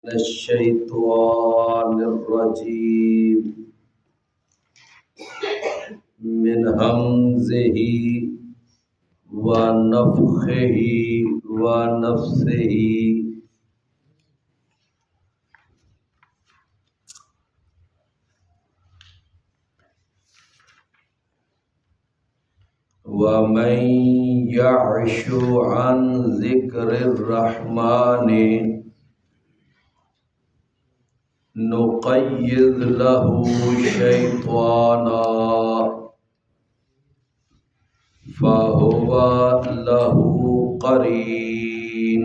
الشيطان الرجيم من همزه ونفخه ونفثه ومن يعش عن ذكر الرحمن نقيض له شيطانا فهو له قرين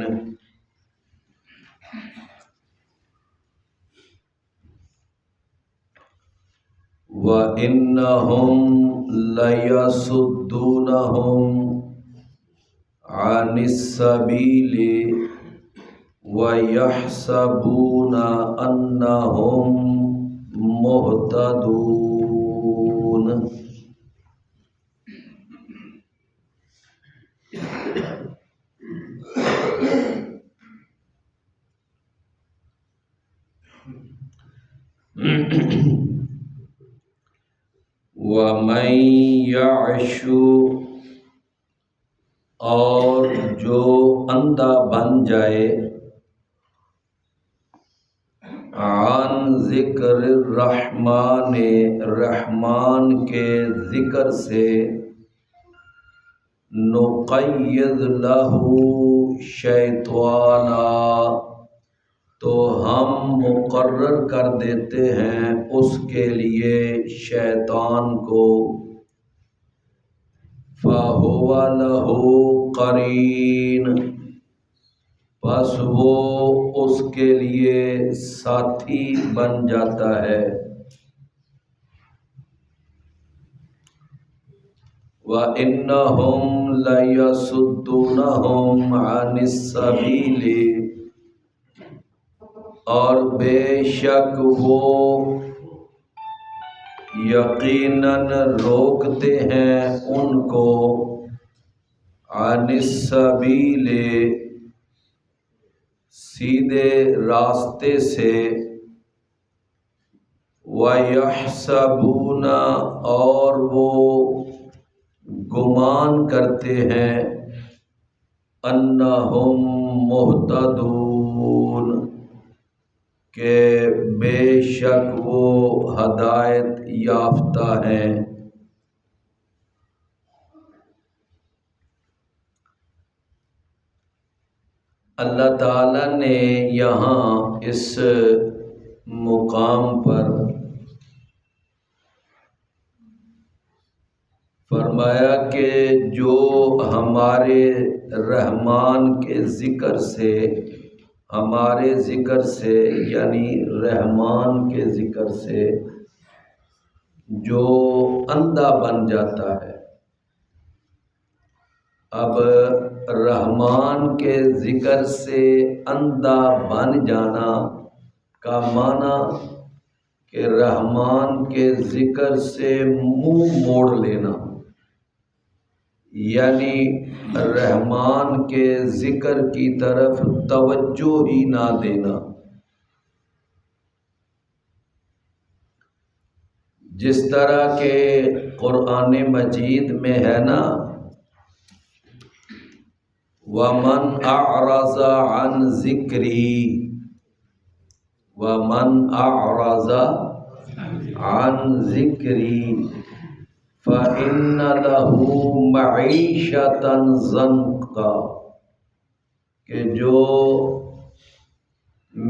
وإنهم ليصدونهم عن السبيل وَيَحْسَبُونَ أَنَّهُمْ مُهْتَدُونَ وَمَن يَعْشُ اور جو اندھا بن جائے عن ذکر الرحمن رحمان کے ذکر سے نقید لہ شیطانا تو ہم مقرر کر دیتے ہیں اس کے لیے شیطان کو فَهُوَ لَهُ قَرِينٌ پس وہ اس کے لیے ساتھی بن جاتا ہے وَإِنَّهُمْ لَيَصُدُّونَهُمْ عَنِ السَّبِيلِ اور بے شک وہ یقیناً روکتے ہیں ان کو عن السبیل سیدھے راستے سے وَيَحْسَبُونَ اور وہ گمان کرتے ہیں أَنَّهُمْ مُهْتَدُونَ کہ بے شک وہ ہدایت یافتہ ہیں اللہ تعالیٰ نے یہاں اس مقام پر فرمایا کہ جو ہمارے رحمان کے ذکر سے ہمارے ذکر سے یعنی رحمان کے ذکر سے جو اندھا بن جاتا ہے اب رحمان کے ذکر سے اندھا بن جانا کا معنی کہ رحمان کے ذکر سے منہ موڑ لینا یعنی رحمان کے ذکر کی طرف توجہ ہی نہ دینا جس طرح کہ قرآن مجید میں ہے نا وَمَنْ أَعْرَضَ عَنْ ذِكْرِي وَمَنْ أَعْرَضَ عَنْ ذِكْرِي فَإِنَّ لَهُ مَعِيشَةً ضَنْكًا کہ جو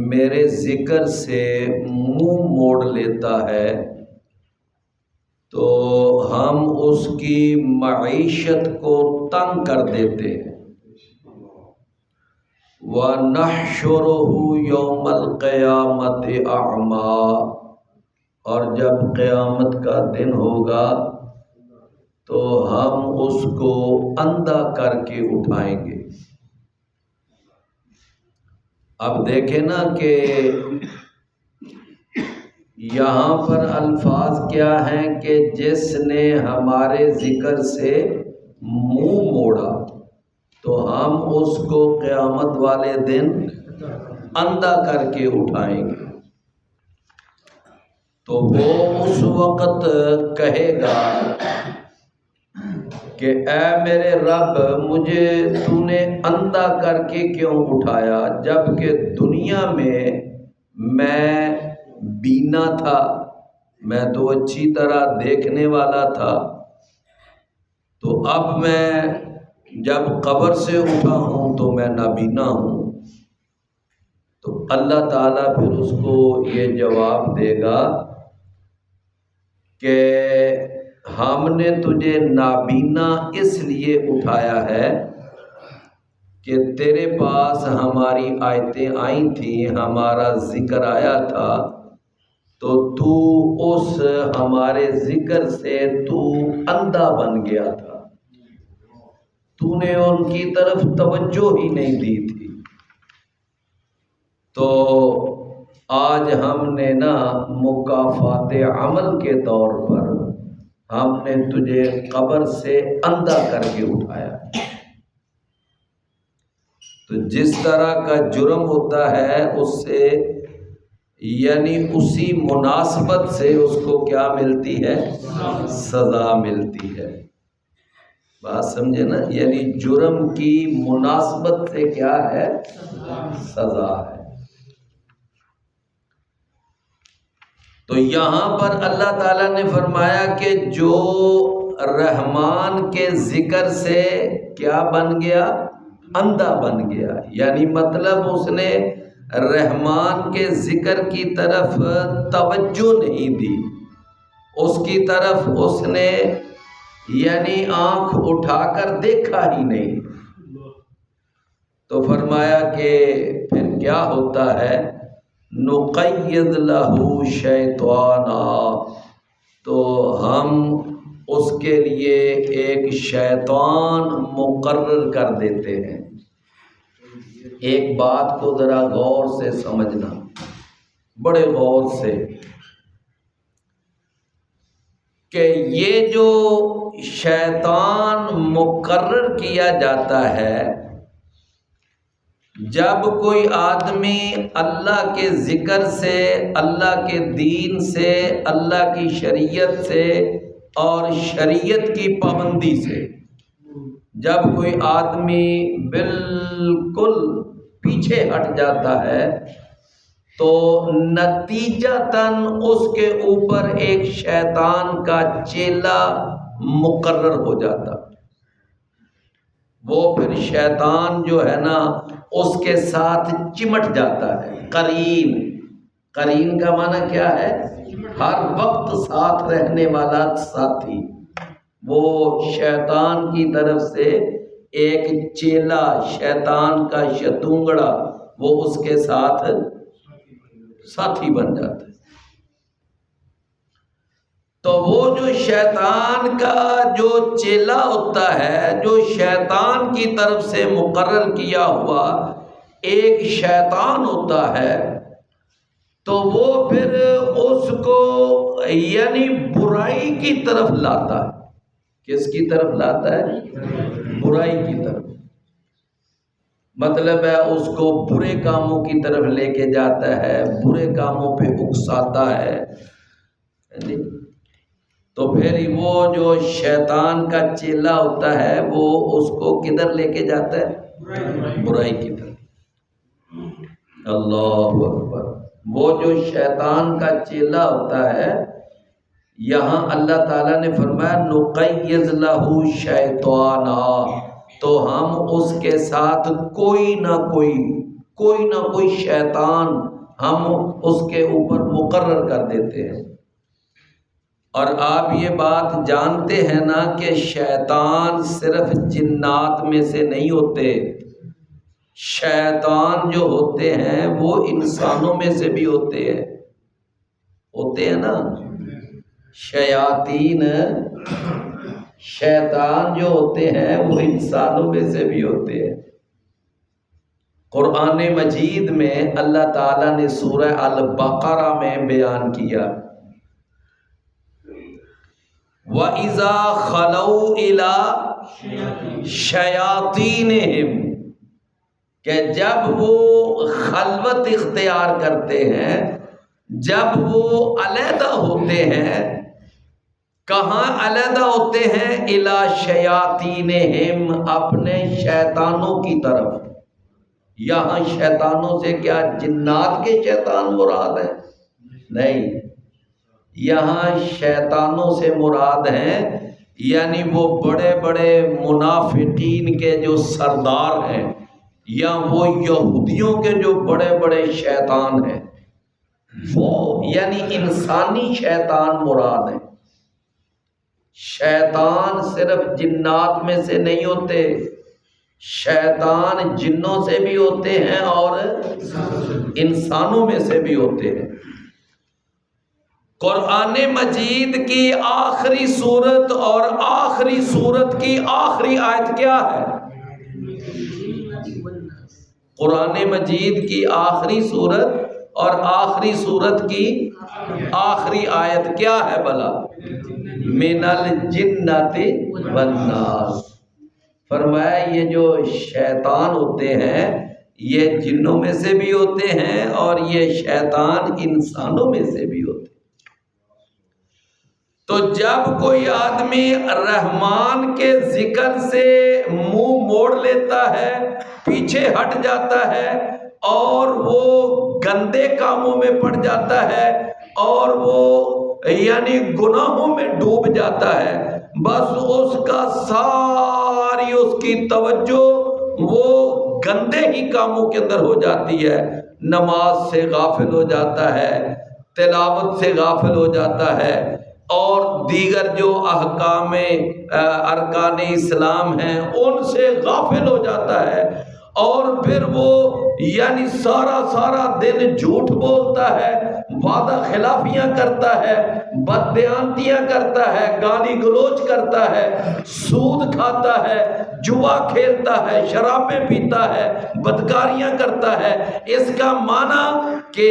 میرے ذکر سے منہ موڑ لیتا ہے تو ہم اس کی معیشت کو تنگ کر دیتے ہیں وَنَحْشُرُهُ يَوْمَ الْقِيَامَةِ أَعْمَى اور جب قیامت کا دن ہوگا تو ہم اس کو اندھا کر کے اٹھائیں گے اب دیکھیں نا کہ یہاں پر الفاظ کیا ہیں کہ جس نے ہمارے ذکر سے منہ موڑا تو ہم اس کو قیامت والے دن اندھا کر کے اٹھائیں گے، تو وہ اس وقت کہے گا کہ اے میرے رب، مجھے تو نے اندھا کر کے کیوں اٹھایا، جبکہ دنیا میں بینا تھا، میں تو اچھی طرح دیکھنے والا تھا، تو اب میں جب قبر سے اٹھا ہوں تو میں نابینا ہوں۔ تو اللہ تعالیٰ پھر اس کو یہ جواب دے گا کہ ہم نے تجھے نابینا اس لیے اٹھایا ہے کہ تیرے پاس ہماری آیتیں آئی تھیں، ہمارا ذکر آیا تھا، تو تو اس ہمارے ذکر سے تو اندھا بن گیا تھا، تو نے ان کی طرف توجہ ہی نہیں دی تھی۔ تو آج ہم نے مکافات عمل کے طور پر ہم نے تجھے قبر سے اندھا کر کے اٹھایا۔ تو جس طرح کا جرم ہوتا ہے اس سے یعنی اسی مناسبت سے اس کو کیا ملتی ہے؟ سزا ملتی ہے۔ بات سمجھے نا، یعنی جرم کی مناسبت سے کیا ہے؟ سزا ہے۔ تو یہاں پر اللہ تعالیٰ نے فرمایا کہ جو رحمان کے ذکر سے کیا بن گیا؟ اندھا بن گیا، یعنی مطلب اس نے رحمان کے ذکر کی طرف توجہ نہیں دی، اس کی طرف اس نے یعنی آنکھ اٹھا کر دیکھا ہی نہیں۔ تو فرمایا کہ پھر کیا ہوتا ہے؟ نقید لہ شیطانا، تو ہم اس کے لیے ایک شیطان مقرر کر دیتے ہیں۔ ایک بات کو ذرا غور سے سمجھنا، بڑے غور سے، کہ یہ جو شیطان مقرر کیا جاتا ہے، جب کوئی آدمی اللہ کے ذکر سے، اللہ کے دین سے، اللہ کی شریعت سے اور شریعت کی پابندی سے جب کوئی آدمی بالکل پیچھے ہٹ جاتا ہے، تو نتیجتاً اس کے اوپر ایک شیطان کا چیلا مقرر ہو جاتا۔ وہ پھر شیطان جو ہے اس کے ساتھ چمٹ جاتا ہے۔ قرین کا معنی کیا ہے؟ ہر وقت ساتھ رہنے والا ساتھی۔ وہ شیطان کی طرف سے ایک چیلا، شیطان کا شتونگڑا، وہ اس کے ساتھ ساتھی بن جاتا ہے۔ تو وہ جو شیطان کا جو چیلا ہوتا ہے، جو شیطان کی طرف سے مقرر کیا ہوا ایک شیطان ہوتا ہے، تو وہ پھر اس کو یعنی برائی کی طرف لاتا ہے۔ کس کی طرف لاتا ہے؟ برائی کی طرف۔ مطلب ہے اس کو برے کاموں کی طرف لے کے جاتا ہے، برے کاموں پہ اکساتا ہے۔ تو پھر وہ جو شیطان کا چیلا ہوتا ہے وہ اس کو کدھر لے کے جاتا ہے؟ برائی کی طرف۔ اللہ اکبر۔ وہ جو شیطان کا چیلا ہوتا ہے، یہاں اللہ تعالیٰ نے فرمایا نقیض لہ شیطانا، تو ہم اس کے ساتھ کوئی نہ کوئی شیطان ہم اس کے اوپر مقرر کر دیتے ہیں۔ اور آپ یہ بات جانتے ہیں کہ شیطان صرف جنات میں سے نہیں ہوتے، شیطان جو ہوتے ہیں وہ انسانوں میں سے بھی ہوتے ہیں شیاطین، شیطان جو ہوتے ہیں وہ انسانوں میں سے بھی ہوتے ہیں۔ قرآن مجید میں اللہ تعالیٰ نے سورہ البقرہ میں بیان کیا، وَإِذَا خَلَوْا إِلَىٰ شَيَاطِينِهِمْ، کہ جب وہ خلوت اختیار کرتے ہیں، جب وہ علیحدہ ہوتے ہیں، کہاں علیحدہ ہوتے ہیں؟ الی شیاطینہم، اپنے شیطانوں کی طرف۔ یہاں شیطانوں سے کیا جنات کے شیطان مراد ہیں؟ نہیں، یہاں شیطانوں سے مراد ہیں یعنی وہ بڑے بڑے منافقین کے جو سردار ہیں، یا وہ یہودیوں کے جو بڑے بڑے شیطان ہیں، وہ یعنی انسانی شیطان مراد ہیں۔ شیطان صرف جنات میں سے نہیں ہوتے، شیطان جنوں سے بھی ہوتے ہیں اور انسانوں میں سے بھی ہوتے ہیں۔ قرآن مجید کی آخری سورت اور آخری سورت کی آخری آیت کیا ہے؟ قرآن مجید کی آخری سورت اور آخری سورت کی آخری آیت کیا ہے بھلا؟ من الجنۃ والناس۔ فرمایا یہ جو شیطان ہوتے ہیں یہ جنوں میں سے بھی ہوتے ہیں اور یہ شیطان انسانوں میں سے بھی ہوتے ہیں۔ تو جب کوئی آدمی رحمان کے ذکر سے منہ موڑ لیتا ہے، پیچھے ہٹ جاتا ہے اور وہ گندے کاموں میں پڑ جاتا ہے اور وہ یعنی گناہوں میں ڈوب جاتا ہے، بس اس کا ساری اس کی توجہ وہ گندے ہی کاموں کے اندر ہو جاتی ہے، نماز سے غافل ہو جاتا ہے، تلاوت سے غافل ہو جاتا ہے اور دیگر جو احکام ارکان اسلام ہیں ان سے غافل ہو جاتا ہے، اور پھر وہ یعنی سارا دن جھوٹ بولتا ہے، وعدہ خلافیاں کرتا ہے، بددیانتیاں کرتا ہے، گالی گلوچ کرتا ہے، سود کھاتا ہے، جوا کھیلتا ہے، شرابیں پیتا ہے، بدکاریاں کرتا ہے۔ اس کا معنی کہ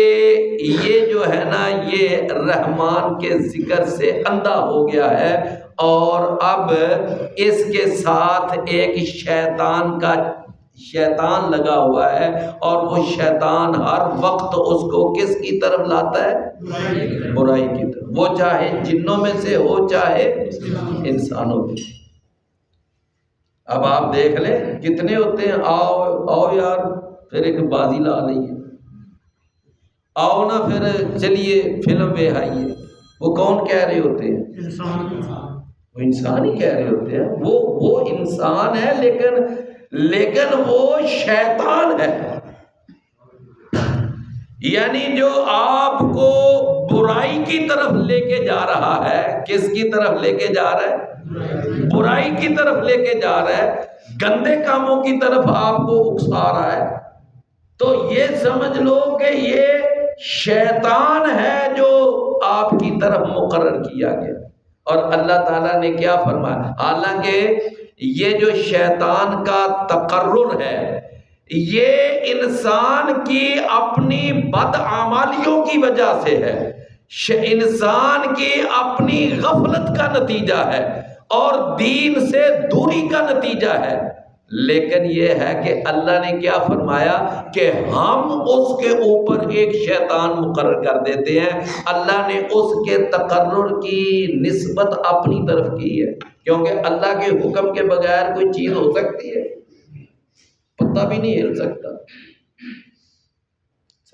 یہ جو ہے نا یہ رحمان کے ذکر سے اندھا ہو گیا ہے، اور اب اس کے ساتھ ایک شیطان لگا ہوا ہے، اور وہ شیطان ہر وقت اس کو کس کی طرف لاتا ہے؟ برائی کی طرف، وہ چاہے جنوں میں سے ہو چاہے انسانوں میں سے۔ اب آپ دیکھ لیں کتنے ہوتے ہیں، آؤ یار پھر ایک بازی لا لئیے، آؤ نا پھر چلیے فلم پہ آئیے، وہ کون کہہ رہے ہوتے ہیں؟ وہ انسان ہی کہہ رہے ہوتے ہیں، وہ انسان ہے لیکن وہ شیطان ہے، یعنی جو آپ کو برائی کی طرف لے کے جا رہا ہے۔ کس کی طرف لے کے جا رہا ہے؟ برائی کی طرف لے کے جا رہا ہے، گندے کاموں کی طرف آپ کو اکسا رہا ہے۔ تو یہ سمجھ لو کہ یہ شیطان ہے جو آپ کی طرف مقرر کیا گیا، اور اللہ تعالیٰ نے کیا فرمایا؟ حالانکہ یہ جو شیطان کا تقرر ہے یہ انسان کی اپنی بدعمالیوں کی وجہ سے ہے، انسان کی اپنی غفلت کا نتیجہ ہے اور دین سے دوری کا نتیجہ ہے، لیکن یہ ہے کہ اللہ نے کیا فرمایا کہ ہم اس کے اوپر ایک شیطان مقرر کر دیتے ہیں۔ اللہ نے اس کے تقرر کی نسبت اپنی طرف کی ہے، کیونکہ اللہ کے حکم کے بغیر کوئی چیز ہو سکتی ہے؟ پتہ بھی نہیں ہل سکتا،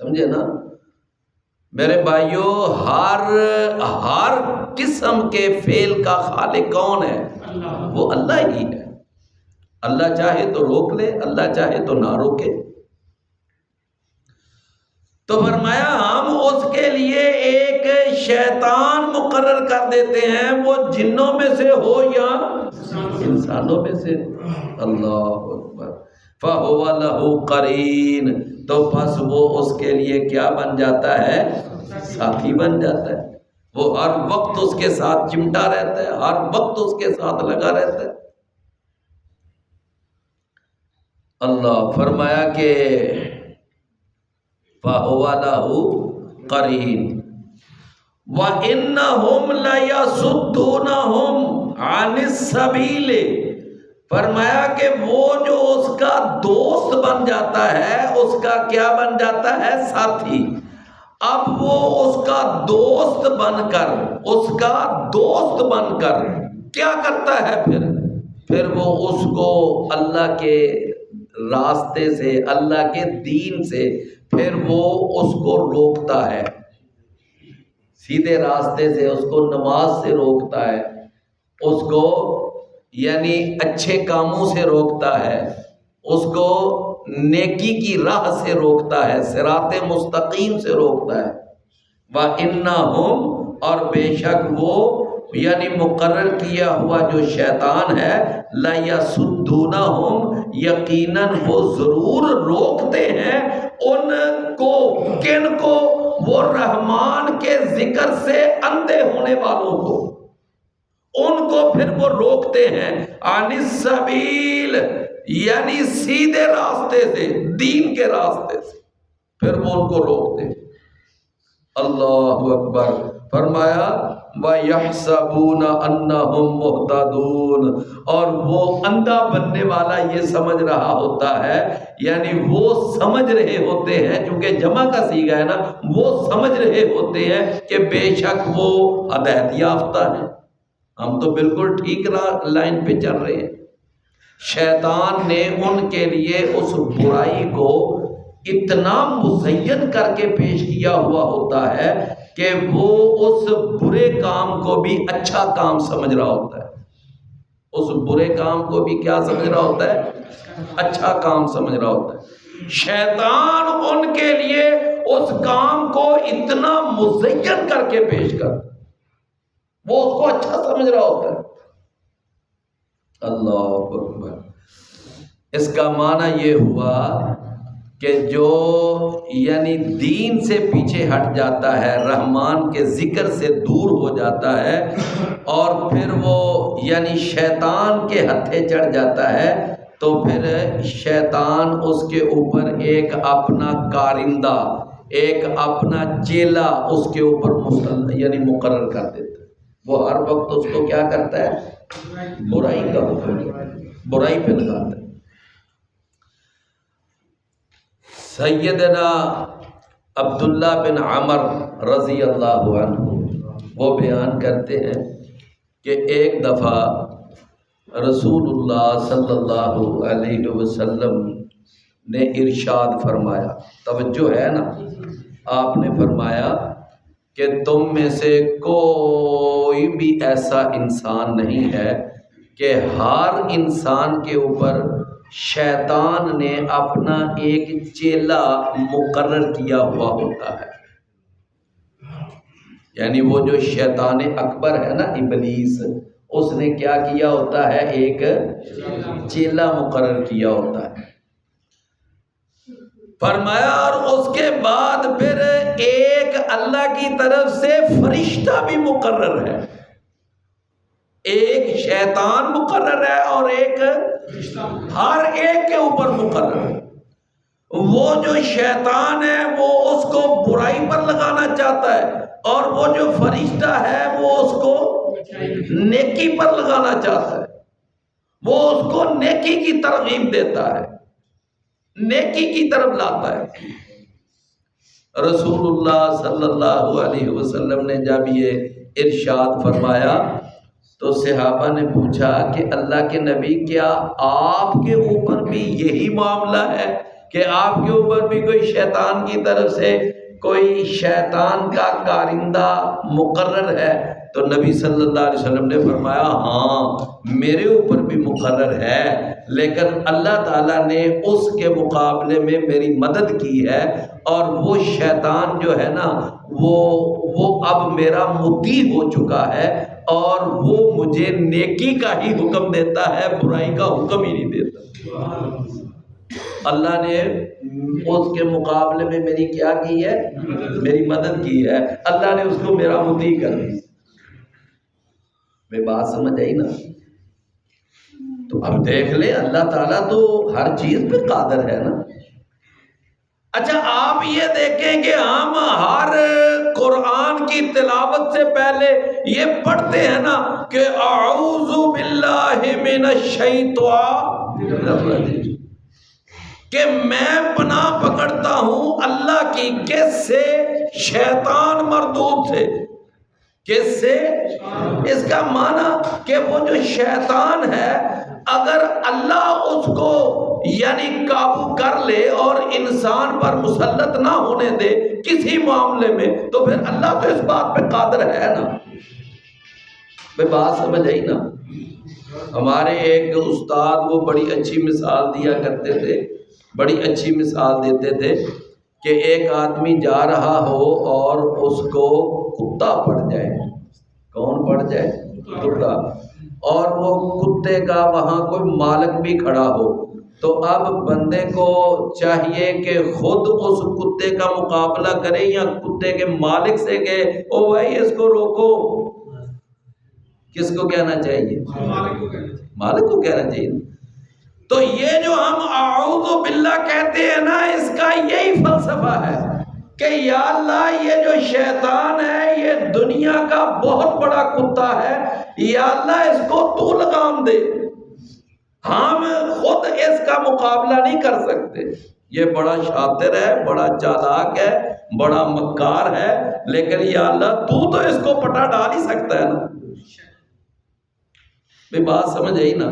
سمجھے نا میرے بھائیوں؟ ہر قسم کے فعل کا خالق کون ہے؟ وہ اللہ ہی ہے۔ اللہ چاہے تو روک لے، اللہ چاہے تو نہ روکے۔ تو فرمایا ہم اس کے لیے ایک شیطان مقرر کر دیتے ہیں، وہ جنوں میں سے ہو یا انسانوں میں سے۔ اللہ اکبر۔ فَهُوَ لَهُ قَرِينٌ، تو بس وہ اس کے لیے کیا بن جاتا ہے؟ ساتھی بن جاتا ہے۔ وہ ہر وقت اس کے ساتھ چمٹا رہتا ہے، ہر وقت اس کے ساتھ لگا رہتا ہے۔ اللہ فرمایا کہ فَهُوَ لَهُ قَرِينٌ وَإِنَّهُمْ لَيَصُدُّونَهُمْ عَنِ السَّبِيلِ فرمایا کہ وہ جو اس کا دوست بن جاتا ہے، اس کا کیا بن جاتا ہے؟ ساتھی۔ اب وہ اس کا دوست بن کر کیا کرتا ہے؟ پھر وہ اس کو اللہ کے راستے سے، اللہ کے دین سے، پھر وہ اس کو روکتا ہے، سیدھے راستے سے اس کو نماز سے روکتا ہے، اس کو یعنی اچھے کاموں سے روکتا ہے، اس کو نیکی کی راہ سے روکتا ہے، صراط مستقیم سے روکتا ہے۔ وَإِنَّهُمْ، اور بے شک وہ یعنی مقرر کیا ہوا جو شیطان ہے، لَيَصُدُّونَهُمْ، یقیناً وہ ضرور روکتے ہیں ان کو، کن کو؟ وہ رحمان کے ذکر سے اندھے ہونے والوں کو، ان کو پھر وہ روکتے ہیں عن السبیل، یعنی سیدھے راستے سے، دین کے راستے سے، پھر وہ ان کو روکتے ہیں۔ اللہ اکبر۔ فرمایا وَيَحْسَبُونَ أَنَّهُمْ مُهْتَدُونَ، اور وہ اندھا بننے والا یہ سمجھ رہا ہوتا ہے، یعنی وہ سمجھ رہے ہوتے ہیں، چونکہ جمع کا صیغہ ہے نا، وہ سمجھ رہے ہوتے ہیں کہ بے شک وہ ہدایت یافتہ ہیں، ہم تو بالکل ٹھیک لائن پہ چل رہے ہیں۔ شیطان نے ان کے لیے اس برائی کو اتنا مزین کر کے پیش کیا ہوا ہوتا ہے کہ وہ اس برے کام کو بھی اچھا کام سمجھ رہا ہوتا ہے، اس برے کام کو بھی کیا سمجھ رہا ہوتا ہے؟ اچھا کام سمجھ رہا ہوتا ہے۔ شیطان ان کے لیے اس کام کو اتنا مزین کر کے پیش کرتا ہے، وہ اس کو اچھا سمجھ رہا ہوتا ہے۔ اللہ اکبر۔ اس کا معنی یہ ہوا کہ جو یعنی دین سے پیچھے ہٹ جاتا ہے، رحمان کے ذکر سے دور ہو جاتا ہے، اور پھر وہ یعنی شیطان کے ہتھے چڑھ جاتا ہے، تو پھر شیطان اس کے اوپر ایک اپنا کارندہ، ایک اپنا چیلا اس کے اوپر یعنی مقرر کر دیتا ہے۔ وہ ہر وقت اس کو کیا کرتا ہے؟ برائی کا حکم، برائی پہ لگاتا ہے۔ سیدنا عبداللہ بن عمر رضی اللہ عنہ وہ بیان کرتے ہیں کہ ایک دفعہ رسول اللہ صلی اللہ علیہ وسلم نے ارشاد فرمایا، توجہ ہے نا، آپ نے فرمایا کہ تم میں سے کوئی بھی ایسا انسان نہیں ہے کہ ہر انسان کے اوپر شیطان نے اپنا ایک چیلا مقرر کیا ہوا ہوتا ہے، یعنی وہ جو شیطان اکبر ہے نا، ابلیس، اس نے کیا کیا ہوتا ہے؟ ایک چیلا مقرر کیا ہوتا ہے۔ فرمایا اور اس کے بعد پھر ایک اللہ کی طرف سے فرشتہ بھی مقرر ہے، ایک شیطان مقرر ہے اور ایک ہر ایک کے اوپر مقرر ہے۔ وہ جو شیطان ہے وہ اس کو برائی پر لگانا چاہتا ہے، اور وہ جو فرشتہ ہے وہ اس کو نیکی پر لگانا چاہتا ہے، وہ اس کو نیکی کی ترغیب دیتا ہے، نیکی کی طرف لاتا ہے۔ رسول اللہ صلی اللہ علیہ وسلم نے جب یہ ارشاد فرمایا تو صحابہ نے پوچھا کہ اللہ کے نبی کیا آپ کے اوپر بھی یہی معاملہ ہے کہ آپ کے اوپر بھی کوئی شیطان کی طرف سے کوئی شیطان کا کارندہ مقرر ہے؟ تو نبی صلی اللہ علیہ وسلم نے فرمایا ہاں میرے اوپر بھی مقرر ہے، لیکن اللہ تعالیٰ نے اس کے مقابلے میں میری مدد کی ہے، اور وہ شیطان جو ہے نا وہ اب میرا مطیع ہو چکا ہے، اور وہ مجھے نیکی کا ہی حکم دیتا ہے، برائی کا حکم ہی نہیں دیتا۔ اللہ نے اس کے مقابلے میں میری کیا کی ہے؟ میری مدد کی ہے، اللہ نے اس کو میرا مطیع کر دی۔ میں بات سمجھ آئی نا؟ تو اب دیکھ لے اللہ تعالیٰ تو ہر چیز پہ قادر ہے نا۔ اچھا آپ یہ دیکھیں کہ ہم ہر قرآن کی تلاوت سے پہلے یہ پڑھتے ہیں نا کہ اعوذ باللہ من الشیطان الرجیم، کہ میں پناہ پکڑتا ہوں اللہ کی کس سے؟ شیطان مردود سے۔ کس سے؟ اس کا معنی کہ وہ جو شیطان ہے اگر اللہ اس کو یعنی قابو کر لے اور انسان پر مسلط نہ ہونے دے کسی معاملے میں، تو پھر اللہ تو اس بات پہ قادر ہے نا۔ میں بات سمجھ آئی نا؟ ہمارے ایک استاد وہ بڑی اچھی مثال دیا کرتے تھے، بڑی اچھی مثال دیتے تھے کہ ایک آدمی جا رہا ہو اور اس کو کتا پڑ جائے۔ کون پڑ جائے؟ کتا۔ اور وہ کتے کا وہاں کوئی مالک بھی کھڑا ہو، تو اب بندے کو چاہیے کہ خود اس کتے کا مقابلہ کرے یا کتے کے مالک سے کہ او بھائی اس کو روکو۔ کس کو کہنا چاہیے؟ مالک کو کہنا چاہیے۔ تو یہ جو ہم اعوذ باللہ کہتے ہیں نا، اس کا یہی فلسفہ ہے کہ یا اللہ یہ جو شیطان ہے یہ دنیا کا بہت بڑا کتا ہے، یا اللہ اس کو تو لگام دے، ہم خود اس کا مقابلہ نہیں کر سکتے۔ یہ بڑا شاطر ہے، بڑا چالاک ہے، بڑا مکار ہے، لیکن یا اللہ تو اس کو پٹا ڈال ہی سکتا ہے نا۔ بھی بات سمجھ آئی نا؟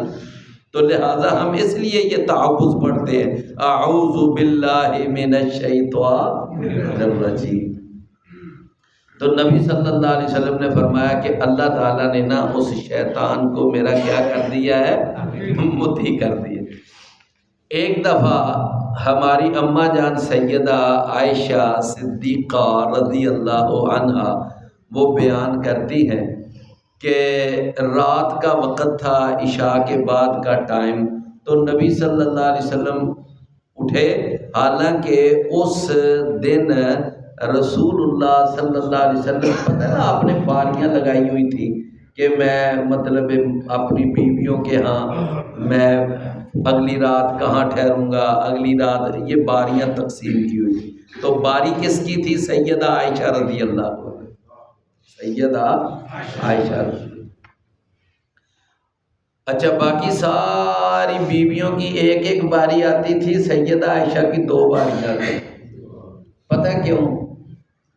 تو لہٰذا ہم اس لیے یہ تعوذ پڑھتے ہیں، اعوذ باللہ من الشیطان الرجیم۔ تو نبی صلی اللہ علیہ وسلم نے فرمایا کہ اللہ تعالیٰ نے نا اس شیطان کو میرا کیا کر دیا ہے؟ مطیع کر دیا۔ ایک دفعہ ہماری اماں جان سیدہ عائشہ صدیقہ رضی اللہ عنہا وہ بیان کرتی ہیں کہ رات کا وقت تھا، عشاء کے بعد کا ٹائم، تو نبی صلی اللہ علیہ وسلم اٹھے، حالانکہ اس دن رسول اللہ صلی اللہ علیہ وسلم پتہ ہے نا آپ نے باریاں لگائی ہوئی تھی کہ میں مطلب اپنی بیویوں کے ہاں میں اگلی رات کہاں ٹھہروں گا، اگلی رات یہ باریاں تقسیم کی ہوئی تھی۔ تو باری کس کی تھی؟ سیدہ عائشہ رضی اللہ عنہ، سیدہ عائشہ رضی اللہ۔ اچھا باقی ساری بیویوں کی ایک ایک باری آتی تھی، سیدہ عائشہ کی 2 باریاں آتی۔ پتہ کیوں؟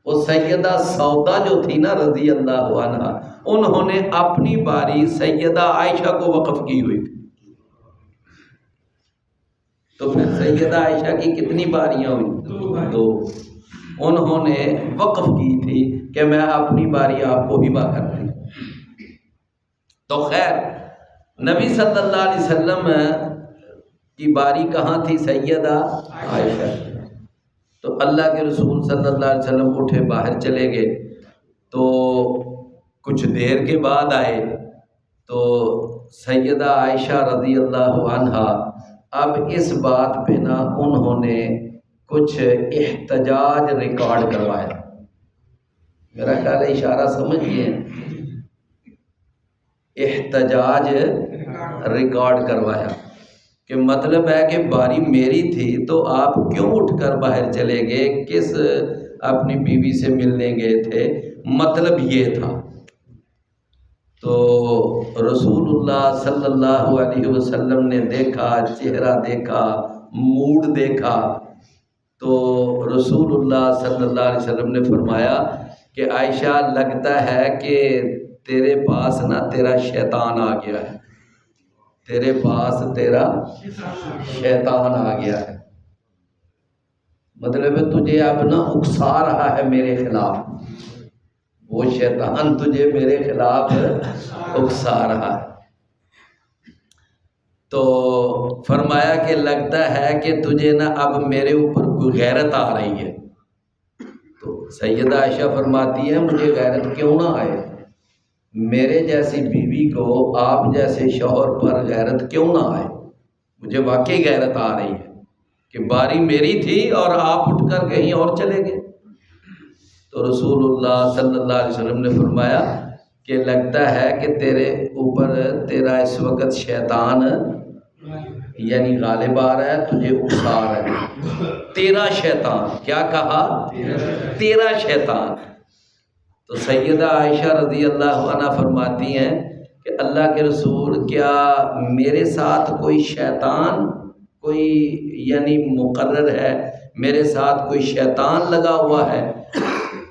وہ سیدہ سودا جو تھی نا رضی اللہ عنہا، انہوں نے اپنی باری سیدہ عائشہ کو وقف کی ہوئی تھی۔ تو پھر سیدہ عائشہ کی کتنی باریاں ہوئی؟ 2۔ انہوں نے وقف کی تھی کہ میں اپنی باری آپ کو ہبہ کرتی ہوں۔ تو خیر نبی صلی اللہ علیہ وسلم کی باری کہاں تھی؟ سیدہ عائشہ۔ تو اللہ کے رسول صلی اللہ علیہ وسلم اٹھے باہر چلے گئے، تو کچھ دیر کے بعد آئے تو سیدہ عائشہ رضی اللہ عنہا اب اس بات پہ نا انہوں نے کچھ احتجاج ریکارڈ کروایا۔ میرا خیال ہے اشارہ سمجھیے، احتجاج ریکارڈ کروایا کہ مطلب ہے کہ باری میری تھی تو آپ کیوں اٹھ کر باہر چلے گئے، کس اپنی بیوی سے ملنے گئے تھے، مطلب یہ تھا۔ تو رسول اللہ صلی اللہ علیہ وسلم نے دیکھا، چہرہ دیکھا، موڈ دیکھا، تو رسول اللہ صلی اللہ علیہ وسلم نے فرمایا کہ عائشہ لگتا ہے کہ تیرے پاس نا تیرا شیطان آ گیا ہے، تیرے پاس تیرا شیطان آ گیا ہے، مطلب تجھے اب نا اکسا رہا ہے میرے خلاف، وہ شیطان تجھے میرے خلاف اکسا رہا ہے۔ تو فرمایا کہ لگتا ہے کہ تجھے نا اب میرے اوپر کوئی غیرت آ رہی ہے۔ تو سیدہ عائشہ فرماتی ہے مجھے غیرت کیوں نہ آئے، میرے جیسی بیوی کو آپ جیسے شوہر پر غیرت کیوں نہ آئے، مجھے واقعی غیرت آ رہی ہے کہ باری میری تھی اور آپ اٹھ کر کہیں اور چلے گئے۔ تو رسول اللہ صلی اللہ علیہ وسلم نے فرمایا کہ لگتا ہے کہ تیرے اوپر تیرا اس وقت شیطان یعنی غالب آ رہا ہے، تجھے اکسا رہا ہے، تیرا شیطان، کیا کہا؟ تیرا شیطان۔ تو سیدہ عائشہ رضی اللہ عنہ فرماتی ہیں کہ اللہ کے رسول کیا میرے ساتھ کوئی شیطان کوئی یعنی مقرر ہے، میرے ساتھ کوئی شیطان لگا ہوا ہے؟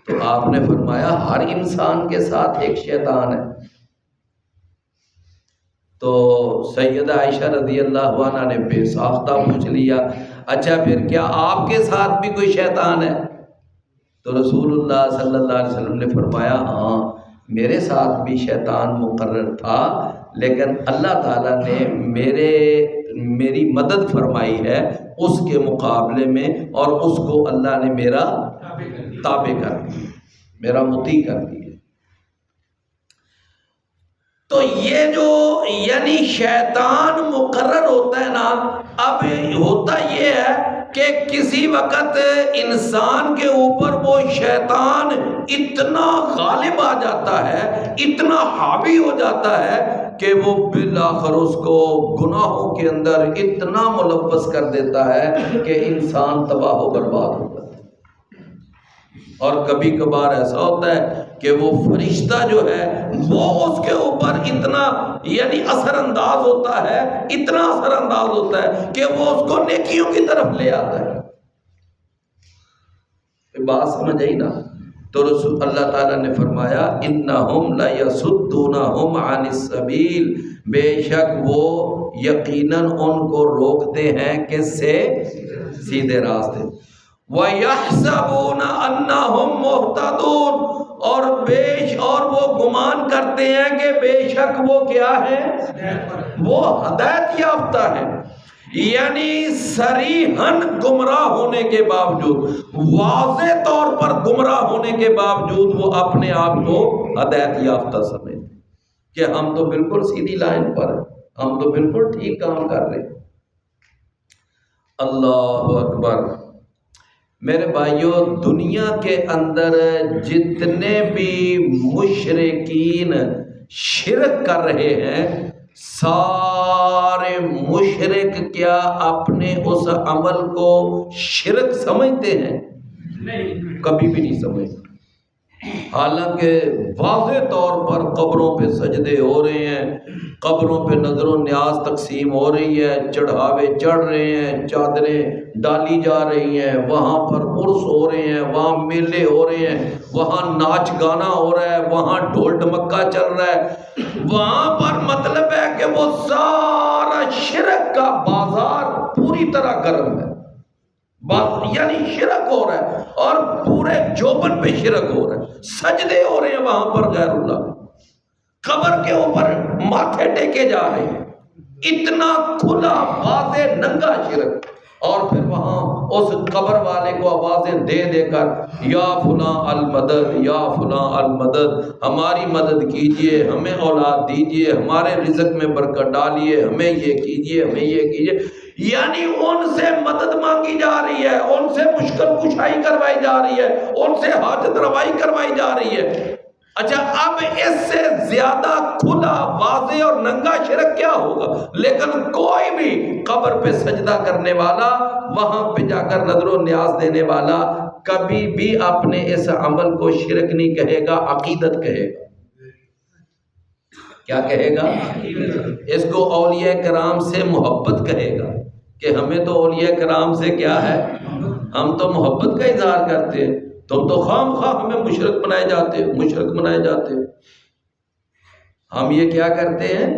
تو آپ نے فرمایا ہر انسان کے ساتھ ایک شیطان ہے۔ تو سیدہ عائشہ رضی اللہ عنہ نے بے ساختہ پوچھ لیا، اچھا پھر کیا آپ کے ساتھ بھی کوئی شیطان ہے؟ تو رسول اللہ صلی اللہ علیہ وسلم نے فرمایا ہاں میرے ساتھ بھی شیطان مقرر تھا، لیکن اللہ تعالیٰ نے میری مدد فرمائی ہے اس کے مقابلے میں، اور اس کو اللہ نے میرا تابع کر دیا، میرا مطیع کر دیا۔ تو یہ جو یعنی شیطان مقرر ہوتا ہے نا، اب ہوتا یہ ہے کہ کسی وقت انسان کے اوپر وہ شیطان اتنا غالب آ جاتا ہے، اتنا حاوی ہو جاتا ہے کہ وہ بالآخر اس کو گناہوں کے اندر اتنا ملوث کر دیتا ہے کہ انسان تباہ و برباد ہو جاتا ہے۔ اور کبھی کبھار ایسا ہوتا ہے کہ وہ فرشتہ جو ہے وہ اس کے اوپر اتنا یعنی اثر انداز ہوتا ہے، اتنا اثر انداز ہوتا ہے کہ وہ اس کو نیکیوں کی طرف لے آتا ہے۔ بات سمجھ آئی نا؟ تو رسول اللہ تعالیٰ نے فرمایا انہم لیصدونہم عن السبیل، بے شک وہ یقیناً ان کو روکتے ہیں کس سے؟ سیدھے راستے۔ وَيَحْسَبُونَ أَنَّهُمْ مُهْتَدُونَ، اور وہ گمان کرتے ہیں کہ بے شک وہ کیا ہے؟ وہ ہدایت یافتہ ہے۔ یعنی صریحاً گمراہ ہونے کے باوجود، واضح طور پر گمراہ ہونے کے باوجود وہ اپنے آپ کو ہدایت یافتہ سمجھتے کہ ہم تو بالکل سیدھی لائن پر ہیں، ہم تو بالکل ٹھیک کام کر رہے ہیں۔ اللہ اکبر۔ میرے بھائیوں، دنیا کے اندر جتنے بھی مشرکین شرک کر رہے ہیں، سارے مشرک کیا اپنے اس عمل کو شرک سمجھتے ہیں؟ نہیں، کبھی بھی نہیں سمجھتے۔ حالانکہ واضح طور پر قبروں پہ سجدے ہو رہے ہیں، قبروں پہ نظر و نیاز تقسیم ہو رہی ہے، چڑھاوے چڑھ رہے ہیں، چادریں ڈالی جا رہی ہیں، وہاں پر عرس ہو رہے ہیں، وہاں میلے ہو رہے ہیں، وہاں ناچ گانا ہو رہا ہے، وہاں ڈھول ڈمکا چل رہا ہے، وہاں پر مطلب ہے کہ وہ سارا شرک کا بازار پوری طرح گرم ہے، یعنی شرک ہو رہا ہے، اور پورے جوبن پہ شرک ہو رہا ہے، سجدے ہو رہے ہیں وہاں پر غیر اللہ، قبر کے اوپر ماتھے ٹیکے جا رہے ہیں، اتنا کھلا واضح ننگا شرک۔ اور پھر وہاں اس قبر والے کو آوازیں دے دے کر یا فلاں المدد، یا فلاں المدد، ہماری مدد کیجئے، ہمیں اولاد دیجئے، ہمارے رزق میں برکت ڈالیے، ہمیں یہ کیجئے، ہمیں یہ کیجئے، یعنی ان سے مدد مانگی جا رہی ہے، ان سے مشکل کشائی کروائی جا رہی ہے، ان سے حاجت روائی کروائی جا رہی ہے۔ اچھا، اب اس سے زیادہ کھلا واضح اور ننگا شرک کیا ہوگا؟ لیکن کوئی بھی قبر پہ سجدہ کرنے والا، وہاں پہ جا کر نظر و نیاز دینے والا کبھی بھی اپنے اس عمل کو شرک نہیں کہے گا، عقیدت کہے گا۔ کیا کہے گا؟ اس کو اولیاء کرام سے محبت کہے گا، کہ ہمیں تو اولیاء کرام سے کیا ہے؟ ہم تو محبت کا اظہار کرتے ہیں، تم تو خام خواہ ہمیں مشرک بنائے جاتے ہو، مشرک بنائے جاتے ہو۔ ہم یہ کیا کرتے ہیں؟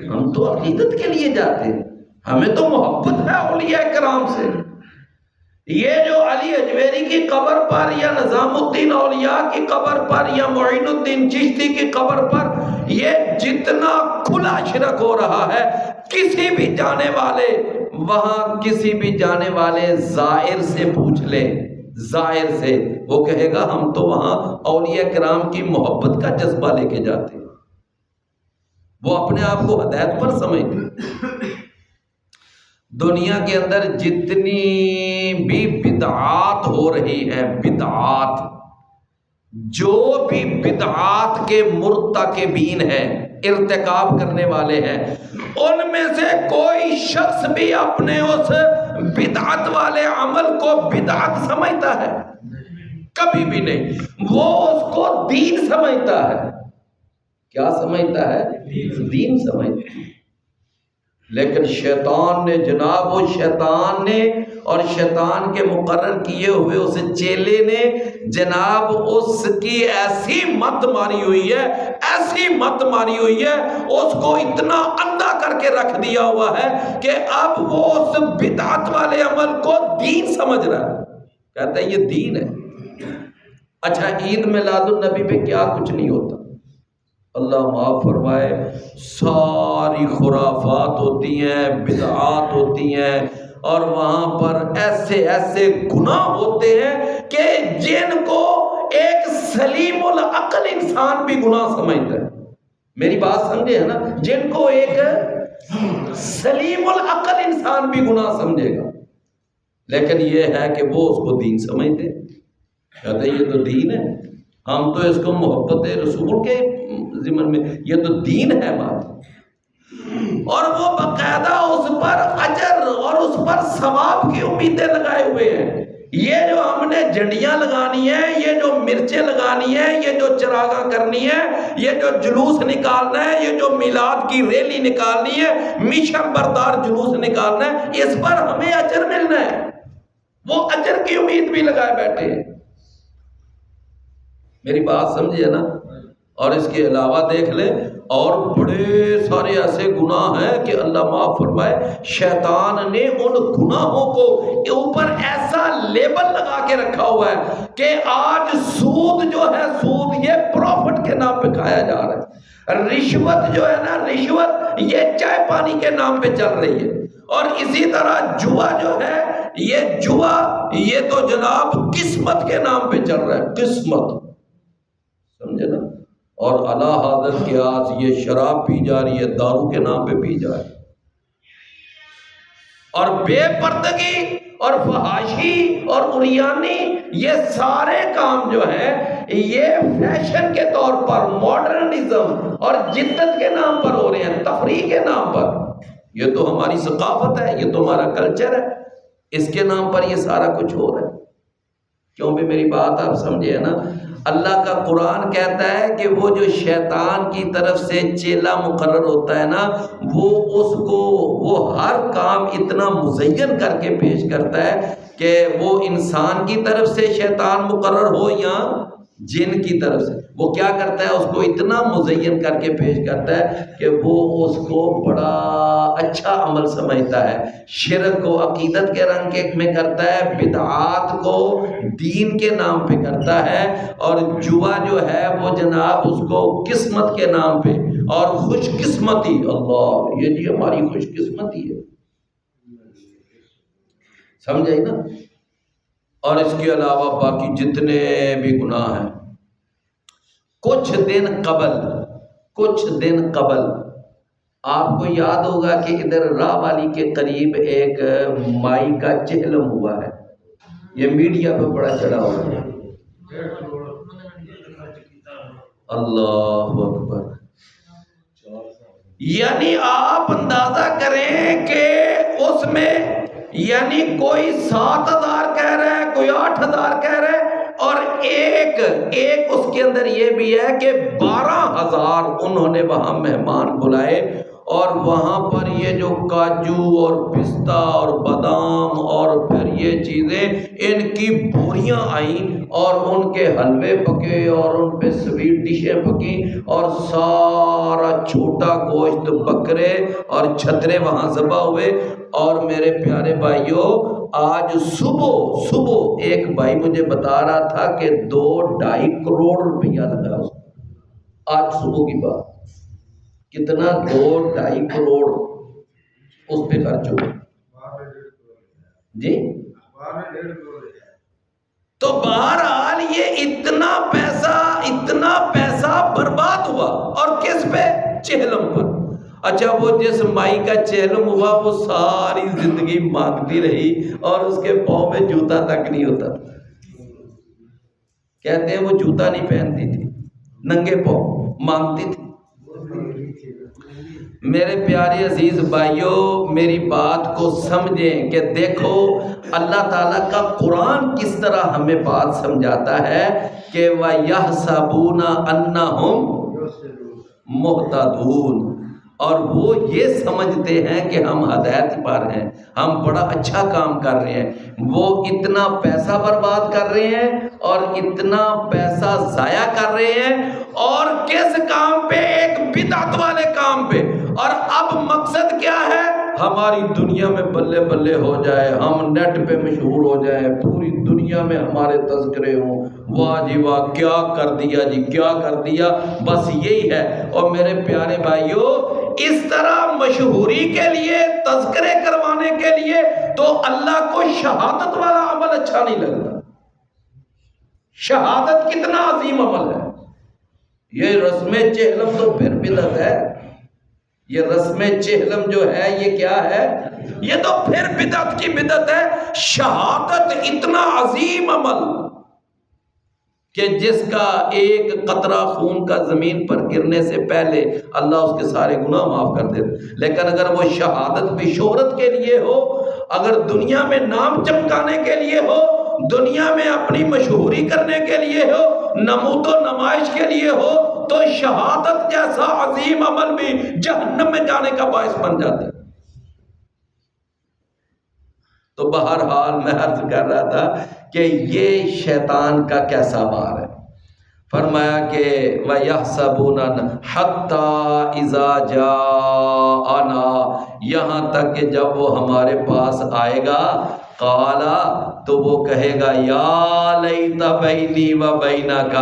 ہم تو عقیدت کے لیے جاتے ہیں، ہمیں تو محبت ہے اولیاء کرام سے۔ یہ جو علی اجمیری کی قبر پر، یا نظام الدین اولیاء کی قبر پر، یا معین الدین چشتی کی قبر پر یہ جتنا کھلا شرک ہو رہا ہے، کسی بھی جانے والے وہاں، کسی بھی جانے والے زائر سے پوچھ لے، زائر سے، وہ کہے گا ہم تو وہاں اولیاء کرام کی محبت کا جذبہ لے کے جاتے ہیں۔ وہ اپنے آپ کو ہدایت پر سمجھتے۔ دنیا کے اندر جتنی بھی بدعات ہو رہی ہیں، بدعات، جو بھی بدعات کے مرتکبین ہیں، ارتکاب کرنے والے ہیں، ان میں سے کوئی شخص بھی اپنے اس بدعت والے عمل کو بدعت سمجھتا ہے؟ کبھی بھی نہیں۔ وہ اس کو دین سمجھتا ہے۔ کیا سمجھتا ہے؟ دین سمجھتا ہے۔ لیکن شیطان نے جناب، وہ شیطان نے اور شیطان کے مقرر کیے ہوئے اس چیلے نے جناب اس کی ایسی مت ماری ہوئی ہے، ایسی مت ماری ہوئی ہے، اس کو اتنا اندھا کر کے رکھ دیا ہوا ہے کہ اب وہ اس بدعت والے عمل کو دین سمجھ رہا ہے، کہتا ہے یہ دین ہے۔ اچھا، عید میلاد النبی پہ کیا کچھ نہیں ہوتا، اللہ معاف فرمائے، ساری خرافات ہوتی ہیں، بدعات ہوتی ہیں، اور وہاں پر ایسے ایسے گناہ ہوتے ہیں کہ جن کو ایک سلیم العقل انسان بھی گناہ سمجھتا ہے۔ میری بات سمجھے ہے نا؟ جن کو ایک سلیم العقل انسان بھی گناہ سمجھے گا، لیکن یہ ہے کہ وہ اس کو دین سمجھتے ہیں، کہتے ہیں یہ تو دین ہے، ہم تو اس کو محبت رسول کے ضمن میں، یہ تو دین ہے بات، اور وہ باقاعدہ اس پر اجر اور اس پر ثواب کی امیدیں لگائے ہوئے ہیں۔ یہ جو ہم نے جھنڈیاں لگانی ہیں، یہ جو مرچیں لگانی ہیں، یہ جو چراغاں کرنی ہے، یہ جو جلوس نکالنا ہے، یہ جو میلاد کی ریلی نکالنی ہے، مشن بردار جلوس نکالنا ہے، اس پر ہمیں اجر ملنا ہے، وہ اجر کی امید بھی لگائے بیٹھے ہیں۔ میری بات سمجھے نا؟ اور اس کے علاوہ دیکھ لیں اور بڑے سارے ایسے گناہ ہیں کہ اللہ معاف فرمائے، شیطان نے ان گناہوں کو اوپر ایسا لیبل لگا کے رکھا ہوا ہے کہ آج سود جو ہے، سود یہ پروفٹ کے نام پہ کھایا جا رہا ہے، رشوت جو ہے نا، رشوت یہ چائے پانی کے نام پہ چل رہی ہے، اور اسی طرح جوا جو ہے، یہ جوا یہ تو جناب قسمت کے نام پہ چل رہا ہے، قسمت، سمجھے نا؟ اور اللہ حضرت کے آج یہ شراب پی جا رہی ہے، دارو کے نام پہ پی جا رہی ہے، اور بے پردگی اور فحاشی اور عریانی، یہ سارے کام جو ہیں یہ فیشن کے طور پر، ماڈرنزم اور جدت کے نام پر ہو رہے ہیں، تفریح کے نام پر۔ یہ تو ہماری ثقافت ہے، یہ تو ہمارا کلچر ہے، اس کے نام پر یہ سارا کچھ ہو رہا ہے۔ کیوں بھی میری بات آپ سمجھے نا؟ اللہ کا قرآن کہتا ہے کہ وہ جو شیطان کی طرف سے چیلا مقرر ہوتا ہے نا، وہ اس کو وہ ہر کام اتنا مزین کر کے پیش کرتا ہے کہ وہ انسان کی طرف سے شیطان مقرر ہو یا جن کی طرف سے، وہ کیا کرتا ہے، اس کو اتنا مزین کر کے پیش کرتا ہے کہ وہ اس کو بڑا اچھا عمل سمجھتا ہے، شرک کو عقیدت کے رنگ میں کرتا ہے، بدعات کو دین کے نام پہ کرتا ہے، اور جوا جو ہے وہ جناب اس کو قسمت کے نام پہ، اور خوش قسمتی، اللہ یہ جی ہماری خوش قسمتی ہے، سمجھے نا؟ اور اس کے علاوہ باقی جتنے بھی گناہ ہیں، کچھ دن قبل آپ کو یاد ہوگا کہ ادھر راہ والی کے قریب ایک مائی کا چہلم ہوا ہے، یہ میڈیا پہ بڑا چڑھا ہوا ہے، اللہ اکبر، یعنی آپ اندازہ کریں کہ اس میں یعنی کوئی 7,000 کہہ رہا ہے، کوئی 8,000 کہہ رہا ہے، اور ایک اس کے اندر یہ بھی ہے کہ 12,000 انہوں نے وہاں مہمان بلائے، اور وہاں پر یہ جو کاجو اور پستہ اور بادام اور پھر یہ چیزیں ان کی بوریاں آئیں، اور ان کے حلوے پکے اور ان پہ سویٹ ڈشیں پکی، اور سارا چھوٹا گوشت بکرے اور چھترے وہاں ذبح ہوئے۔ اور میرے پیارے بھائیوں، آج صبح ایک بھائی مجھے بتا رہا تھا کہ 2-2.5 کروڑ روپیہ لگا اس کو، آج صبح کی بات، کتنا 2-2.5 کروڑ اس پہ خرچ ہوا جی۔ تو بہرحال یہ اتنا پیسہ برباد ہوا، اور کس پہ؟ چہلم پر۔ اچھا، وہ جس مائی کا چہلم ہوا وہ ساری زندگی مانگتی رہی، اور اس کے پاؤں میں جوتا تک نہیں ہوتا، کہتے ہیں وہ جوتا نہیں پہنتی تھی، ننگے پاؤں مانگتی تھی، میرے پیارے عزیز بھائیوں، میری بات کو سمجھیں کہ دیکھو اللہ تعالیٰ کا قرآن کس طرح ہمیں بات سمجھاتا ہے کہ وَيَحْسَبُونَ أَنَّهُمْ مُهْتَدُونَ، اور وہ یہ سمجھتے ہیں کہ ہم ہدایت پر ہیں، ہم بڑا اچھا کام کر رہے ہیں۔ وہ اتنا پیسہ برباد کر رہے ہیں اور اتنا پیسہ ضائع کر رہے ہیں، اور کس کام پہ؟ ایک بدعت والے کام پہ۔ اور اب مقصد کیا ہے؟ ہماری دنیا میں بلے بلے ہو جائے، ہم نیٹ پہ مشہور ہو جائیں، پوری دنیا میں ہمارے تذکرے ہوں، واہ جی واہ کیا کر دیا جی، کیا کر دیا، بس یہی ہے۔ اور میرے پیارے بھائیوں، اس طرح مشہوری کے لیے، تذکرے کروانے کے لیے تو اللہ کو شہادت والا عمل اچھا نہیں لگتا۔ شہادت کتنا عظیم عمل ہے، یہ رسم چہلم تو پھر بدعت ہے۔ یہ رسم چہلم جو ہے یہ کیا ہے؟ یہ تو پھر بدعت کی بدعت ہے۔ شہادت اتنا عظیم عمل کہ جس کا ایک قطرہ خون کا زمین پر گرنے سے پہلے اللہ اس کے سارے گناہ معاف کر دیتے۔ لیکن اگر وہ شہادت بھی شہرت کے لیے ہو، اگر دنیا میں نام چمکانے کے لیے ہو، دنیا میں اپنی مشہوری کرنے کے لیے ہو، نمود و نمائش کے لیے ہو، تو شہادت جیسا عظیم عمل بھی جہنم میں جانے کا باعث بن جاتا ہے۔ تو بہرحال میں عرض کر رہا تھا کہ یہ شیطان کا کیسا وار ہے۔ فرمایا کہ وَيَحْسَبُونَ حَتَّى إِذَا جَاءَنَا، یہاں تک کہ جب وہ ہمارے پاس آئے گا، قالا، تو وہ کہے گا یا لیت بینی و بینک،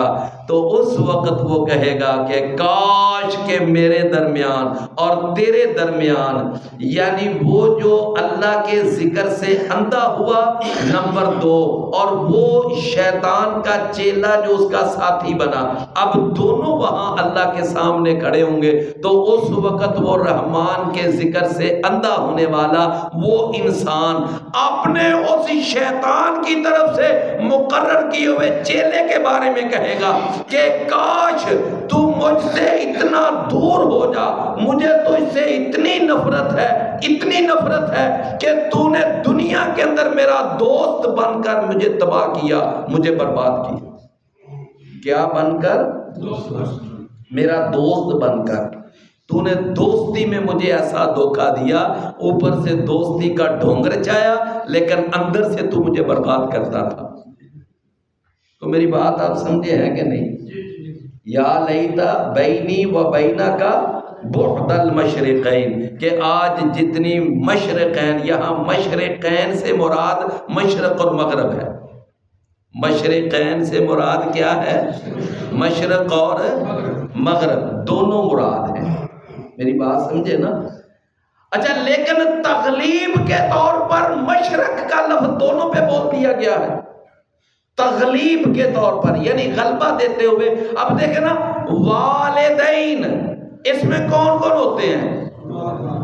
تو اس وقت وہ کہے گا کہ کاش کہ میرے درمیان اور تیرے درمیان، یعنی وہ جو اللہ کے ذکر سے اندھا ہوا، نمبر 2، اور وہ شیطان کا چیلا جو اس کا ساتھی بنا، اب دونوں وہاں اللہ کے سامنے کھڑے ہوں گے، تو اس وقت وہ رحمان کے ذکر سے اندھا ہونے والا وہ انسان اپنے اس شیطان کی طرف سے مقرر کیے ہوئے چیلے کے بارے میں کہے گا کہ کاش تو مجھ سے اتنا دور ہو جا، مجھے تو اس سے اتنی نفرت ہے، اتنی نفرت ہے کہ تو نے دنیا کے اندر میرا دوست بن کر مجھے تباہ کیا، مجھے برباد کیا۔ کیا بن کر؟ میرا دوست بن کر تو نے دوستی میں مجھے ایسا دھوکہ دیا، اوپر سے دوستی کا ڈھونگ رچایا، لیکن اندر سے تو مجھے برباد کرتا تھا۔ تو میری بات آپ سمجھے ہیں کہ نہیں؟ یا لیتا بینی و بینک بعد المشرقین، کہ آج جتنی مشرقین، یہاں مشرقین سے مراد مشرق اور مغرب ہے۔ مشرقین سے مراد کیا ہے؟ مشرق اور مغرب دونوں مراد ہیں۔ میری بات سمجھے نا؟ اچھا، لیکن تغلیب کے طور پر مشرق کا لفظ دونوں پہ بول دیا گیا ہے، تغلیب کے طور پر، یعنی غلبہ دیتے ہوئے۔ اب دیکھیں نا، والدین، اس میں کون کون ہوتے ہیں؟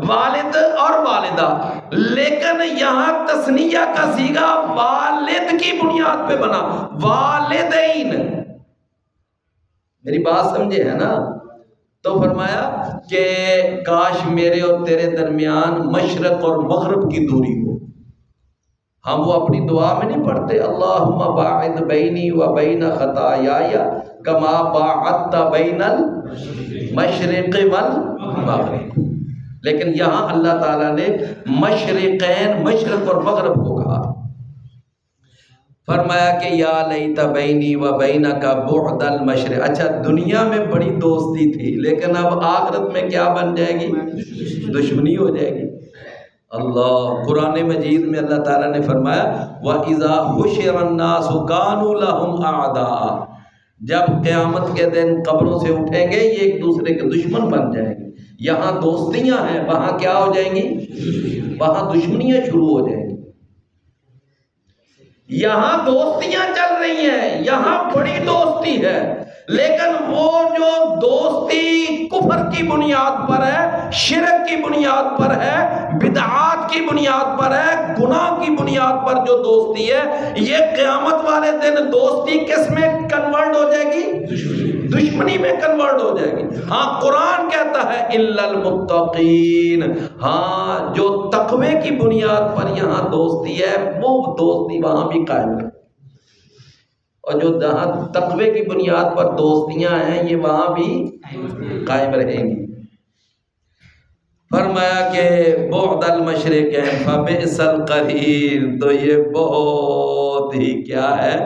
والد اور والدہ، لیکن یہاں تثنیہ کا صیغہ والد کی بنیاد پہ بنا، والدین۔ میری بات سمجھے ہے نا؟ تو فرمایا کہ کاش میرے اور تیرے درمیان مشرق اور مغرب کی دوری ہو۔ ہم وہ اپنی دعا میں نہیں پڑھتے اللہم باعد بینی و بین خطایای کما باعدت بین المشرق والمغرب، لیکن یہاں اللہ تعالیٰ نے مشرقین، مشرق اور مغرب کو کہا۔ فرمایا کہ یا لیت بینی و بینک بعد المشرق۔ اچھا، دنیا میں بڑی دوستی تھی، لیکن اب آخرت میں کیا بن جائے گی؟ دشمنی ہو جائے گی۔ اللہ قرآن مجید میں اللہ تعالیٰ نے فرمایا وَإِذَا حُشِرَ النَّاسُ كَانُوا لَهُمْ أَعْدَاءَ، جب قیامت کے دن قبروں سے اٹھیں گے یہ ایک دوسرے کے دشمن بن جائیں گے۔ یہاں دوستیاں ہیں، وہاں کیا ہو جائیں گی؟ وہاں دشمنیاں شروع ہو جائیں گی۔ یہاں دوستیاں چل رہی ہیں، یہاں بڑی دوستی ہے، لیکن وہ جو دوستی کفر کی بنیاد پر ہے، شرک کی بنیاد پر ہے، بدعات کی بنیاد پر ہے، گناہ کی بنیاد پر جو دوستی ہے، یہ قیامت والے دن دوستی کس میں کنورٹ ہو جائے گی؟ دشمنی میں کنورٹ ہو جائے گی۔ ہاں قرآن کہتا ہے الا المتقین، ہاں جو تقوی کی بنیاد پر یہاں دوستی ہے وہ دوستی وہاں بھی قائم ہے، اور جو جہاں تقوی کی بنیاد پر دوستیاں ہیں یہ وہاں بھی قائم رہیں گی۔ فرمایا کہ بعد المشرقین فبئس القرین، تو یہ بہت ہی کیا ہے،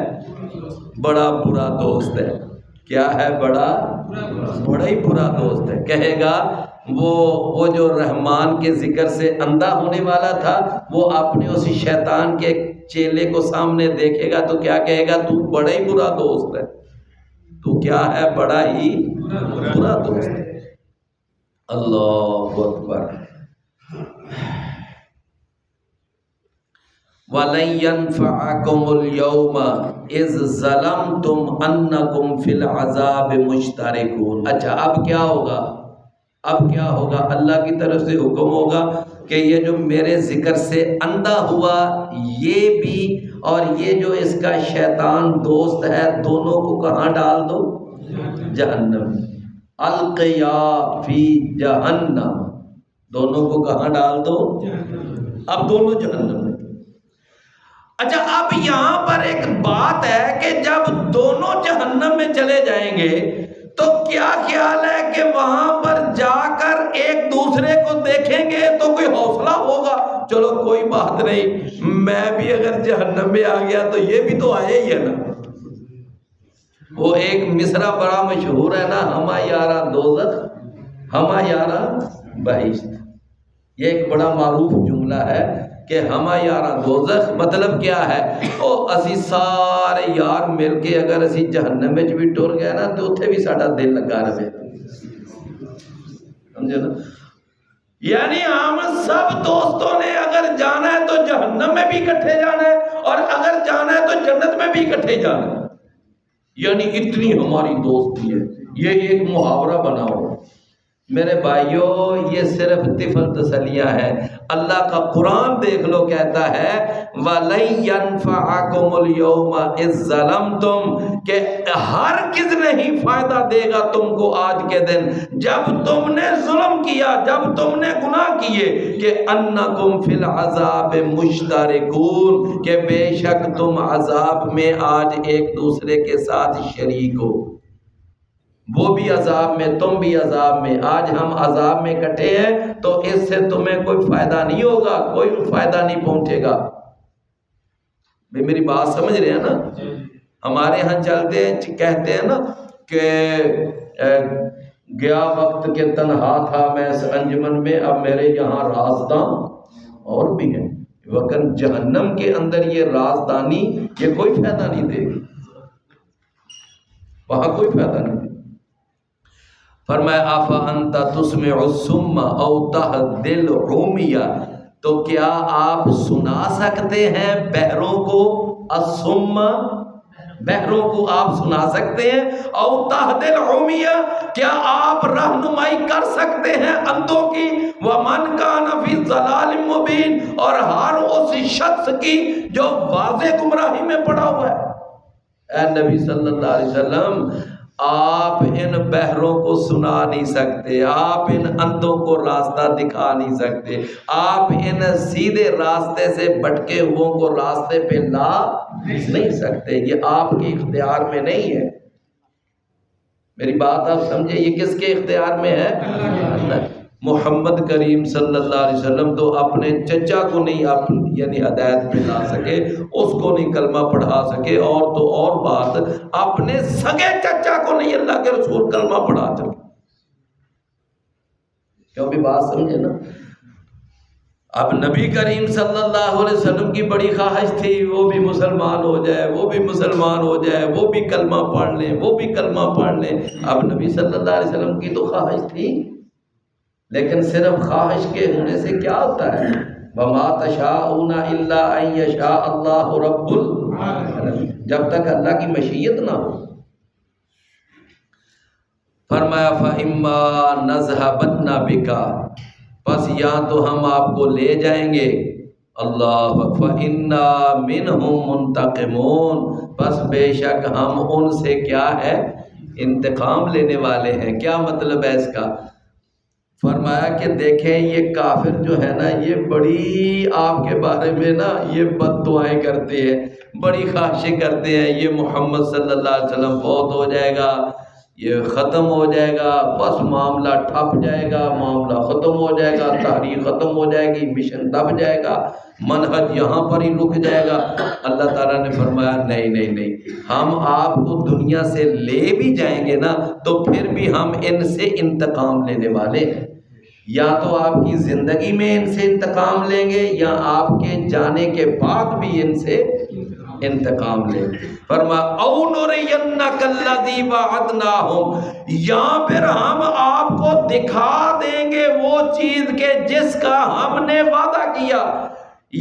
بڑا برا دوست ہے۔ کیا ہے؟ بڑا ہی برا دوست ہے۔ کہے گا وہ جو رحمان کے ذکر سے اندھا ہونے والا تھا، وہ اپنے اسی شیطان کے چیلے کو سامنے دیکھے گا تو کیا کہے گا؟ تو بڑا ہی برا دوست ہے، تو کیا ہے؟ بڑا ہی برا دوست ہے۔ اللہ اکبر۔ وَلَن يَنفَعَكُمُ الْيَوْمَ إِذْ ظَلَمْتُمْ أَنَّكُمْ فِي الْعَذَابِ مُشْتَرِكُونَ۔ اچھا اب کیا ہوگا؟ اللہ کی طرف سے حکم ہوگا کہ یہ جو میرے ذکر سے اندھا ہوا یہ بھی اور یہ جو اس کا شیطان دوست ہے، دونوں کو کہاں ڈال دو؟ جہنم۔ القیا فی جہنم، دونوں کو کہاں ڈال دو؟ اب دونوں جہنم میں۔ اچھا اب یہاں پر ایک بات ہے کہ جب دونوں جہنم میں چلے جائیں گے تو کیا خیال ہے کہ وہاں پر جا کر ایک دوسرے کو دیکھیں گے تو کوئی حوصلہ ہوگا؟ چلو کوئی بات نہیں، میں بھی اگر جہنم میں آ گیا تو یہ بھی تو آئے ہی ہے نا۔ وہ ایک مصرع بڑا مشہور ہے نا، ہما یارا دوزخ ہما یارا بہشت، یہ ایک بڑا معروف جملہ ہے کہ ہما یارا دوزخ مطلب کیا ہے؟ او اسی سارے یار مل کے اگر اسی جہنم میں بھی ٹر گئے نا تو اتھے بھی ساڈا دل لگا رہے، سمجھے نا؟ یعنی ہم سب دوستوں نے اگر جانا ہے تو جہنم میں بھی اکٹھے جانا ہے، اور اگر جانا ہے تو جنت میں بھی اکٹھے جانا ہے، یعنی اتنی ہماری دوستی ہے۔ یہ ایک محاورہ بنا ہو میرے بھائیوں، یہ صرف طفل تسلیاں ہیں۔ اللہ کا قرآن دیکھ لو، کہتا ہے وَلَن يَنفَعَكُمُ الْيَوْمَ إِذْ ظَلَمْتُمْ، کہ ہرگز نہیں فائدہ دے گا تم کو آج کے دن جب تم نے ظلم کیا، جب تم نے گناہ کیے، کہ أَنَّكُمْ فِي الْعَذَابِ مُشْتَرِكُونَ، کہ بے شک تم عذاب میں آج ایک دوسرے کے ساتھ شریک ہو، وہ بھی عذاب میں تم بھی عذاب میں، آج ہم عذاب میں کٹے ہیں تو اس سے تمہیں کوئی فائدہ نہیں ہوگا، کوئی فائدہ نہیں پہنچے گا۔ بھئی میری بات سمجھ رہے ہیں نا؟ ہمارے ہاں چلتے ہیں، کہتے ہیں نا کہ گیا وقت کے تنہا تھا میں اس انجمن میں، اب میرے یہاں رازداں اور بھی ہیں۔ وقت جہنم کے اندر یہ رازدانی یہ کوئی فائدہ نہیں دے گی، وہاں کوئی فائدہ نہیں دے گی۔ فرمایا افانت تسمع الصم او تهدی العمی، تو کیا آپ سنا سکتے ہیں بہروں کو؟ الصم، بہروں کو آپ سنا سکتے ہیں؟ او تهدی العمی، کیا آپ رہنمائی کر سکتے ہیں اندھوں کی؟ ومن کان فی ضلال مبین، اور ہر اس شخص کی جو واضح گمراہی میں پڑا ہوا ہے۔ اے نبی صلی اللہ علیہ وسلم، آپ ان بہروں کو سنا نہیں سکتے، آپ ان اندھوں کو راستہ دکھا نہیں سکتے، آپ ان سیدھے راستے سے بھٹکے ہوئوں کو راستے پہ لا نہیں سکتے، یہ آپ کے اختیار میں نہیں ہے۔ میری بات آپ سمجھے، یہ کس کے اختیار میں ہے؟ اللہ۔ محمد کریم صلی اللہ علیہ وسلم تو اپنے چچا کو نہیں یعنی ہدایت پہ لا سکے، اس کو نہیں کلمہ پڑھا سکے، اور تو اور بات اپنے سگے چچا کو نہیں اللہ کے رسول کلمہ پڑھا سکے۔ کیوں بھی بات سمجھے نا؟ اب نبی کریم صلی اللہ علیہ وسلم کی بڑی خواہش تھی وہ بھی مسلمان ہو جائے، وہ بھی مسلمان ہو جائے، وہ بھی کلمہ پڑھ لیں، وہ بھی کلمہ پڑھ لیں۔ اب نبی صلی اللہ علیہ وسلم کی تو خواہش تھی، لیکن صرف خواہش کے ہونے سے کیا ہوتا ہے؟ وَمَا تَشَاءُونَ إِلَّا أَن يَشَاءَ اللَّهُ رَبُّ العالمین، جب تک اللہ کی مشیت نہ ہو۔ فرمایا فَإِمَّا نَذْهَبَنَّ بِكَ، پس یا تو ہم آپ کو لے جائیں گے، اللہ فَإِنَّا مِنْهُمْ مُنْتَقِمُونَ، پس بے شک ہم ان سے کیا ہے؟ انتقام لینے والے ہیں۔ کیا مطلب ہے اس کا؟ فرمایا کہ دیکھیں یہ کافر جو ہے نا یہ بڑی آپ کے بارے میں نا یہ بد دعائیں کرتے ہیں، بڑی خواہشیں کرتے ہیں، یہ محمد صلی اللہ علیہ وسلم فوت ہو جائے گا، یہ ختم ہو جائے گا، بس معاملہ ٹھپ جائے گا، معاملہ ختم ہو جائے گا، تاریخ ختم ہو جائے گی، مشن دب جائے گا، منہج یہاں پر ہی رک جائے گا۔ اللہ تعالیٰ نے فرمایا نہیں نہیں نہیں، ہم آپ کو دنیا سے لے بھی جائیں گے نا تو پھر بھی ہم ان سے انتقام لینے والے ہیں، یا تو آپ کی زندگی میں ان سے انتقام لیں گے یا آپ کے جانے کے بعد بھی ان سے انتقام لیں گے۔ فرمایا او نرینک الذی وعدناہم، یا پھر ہم آپ کو دکھا دیں گے وہ چیز کے جس کا ہم نے وعدہ کیا،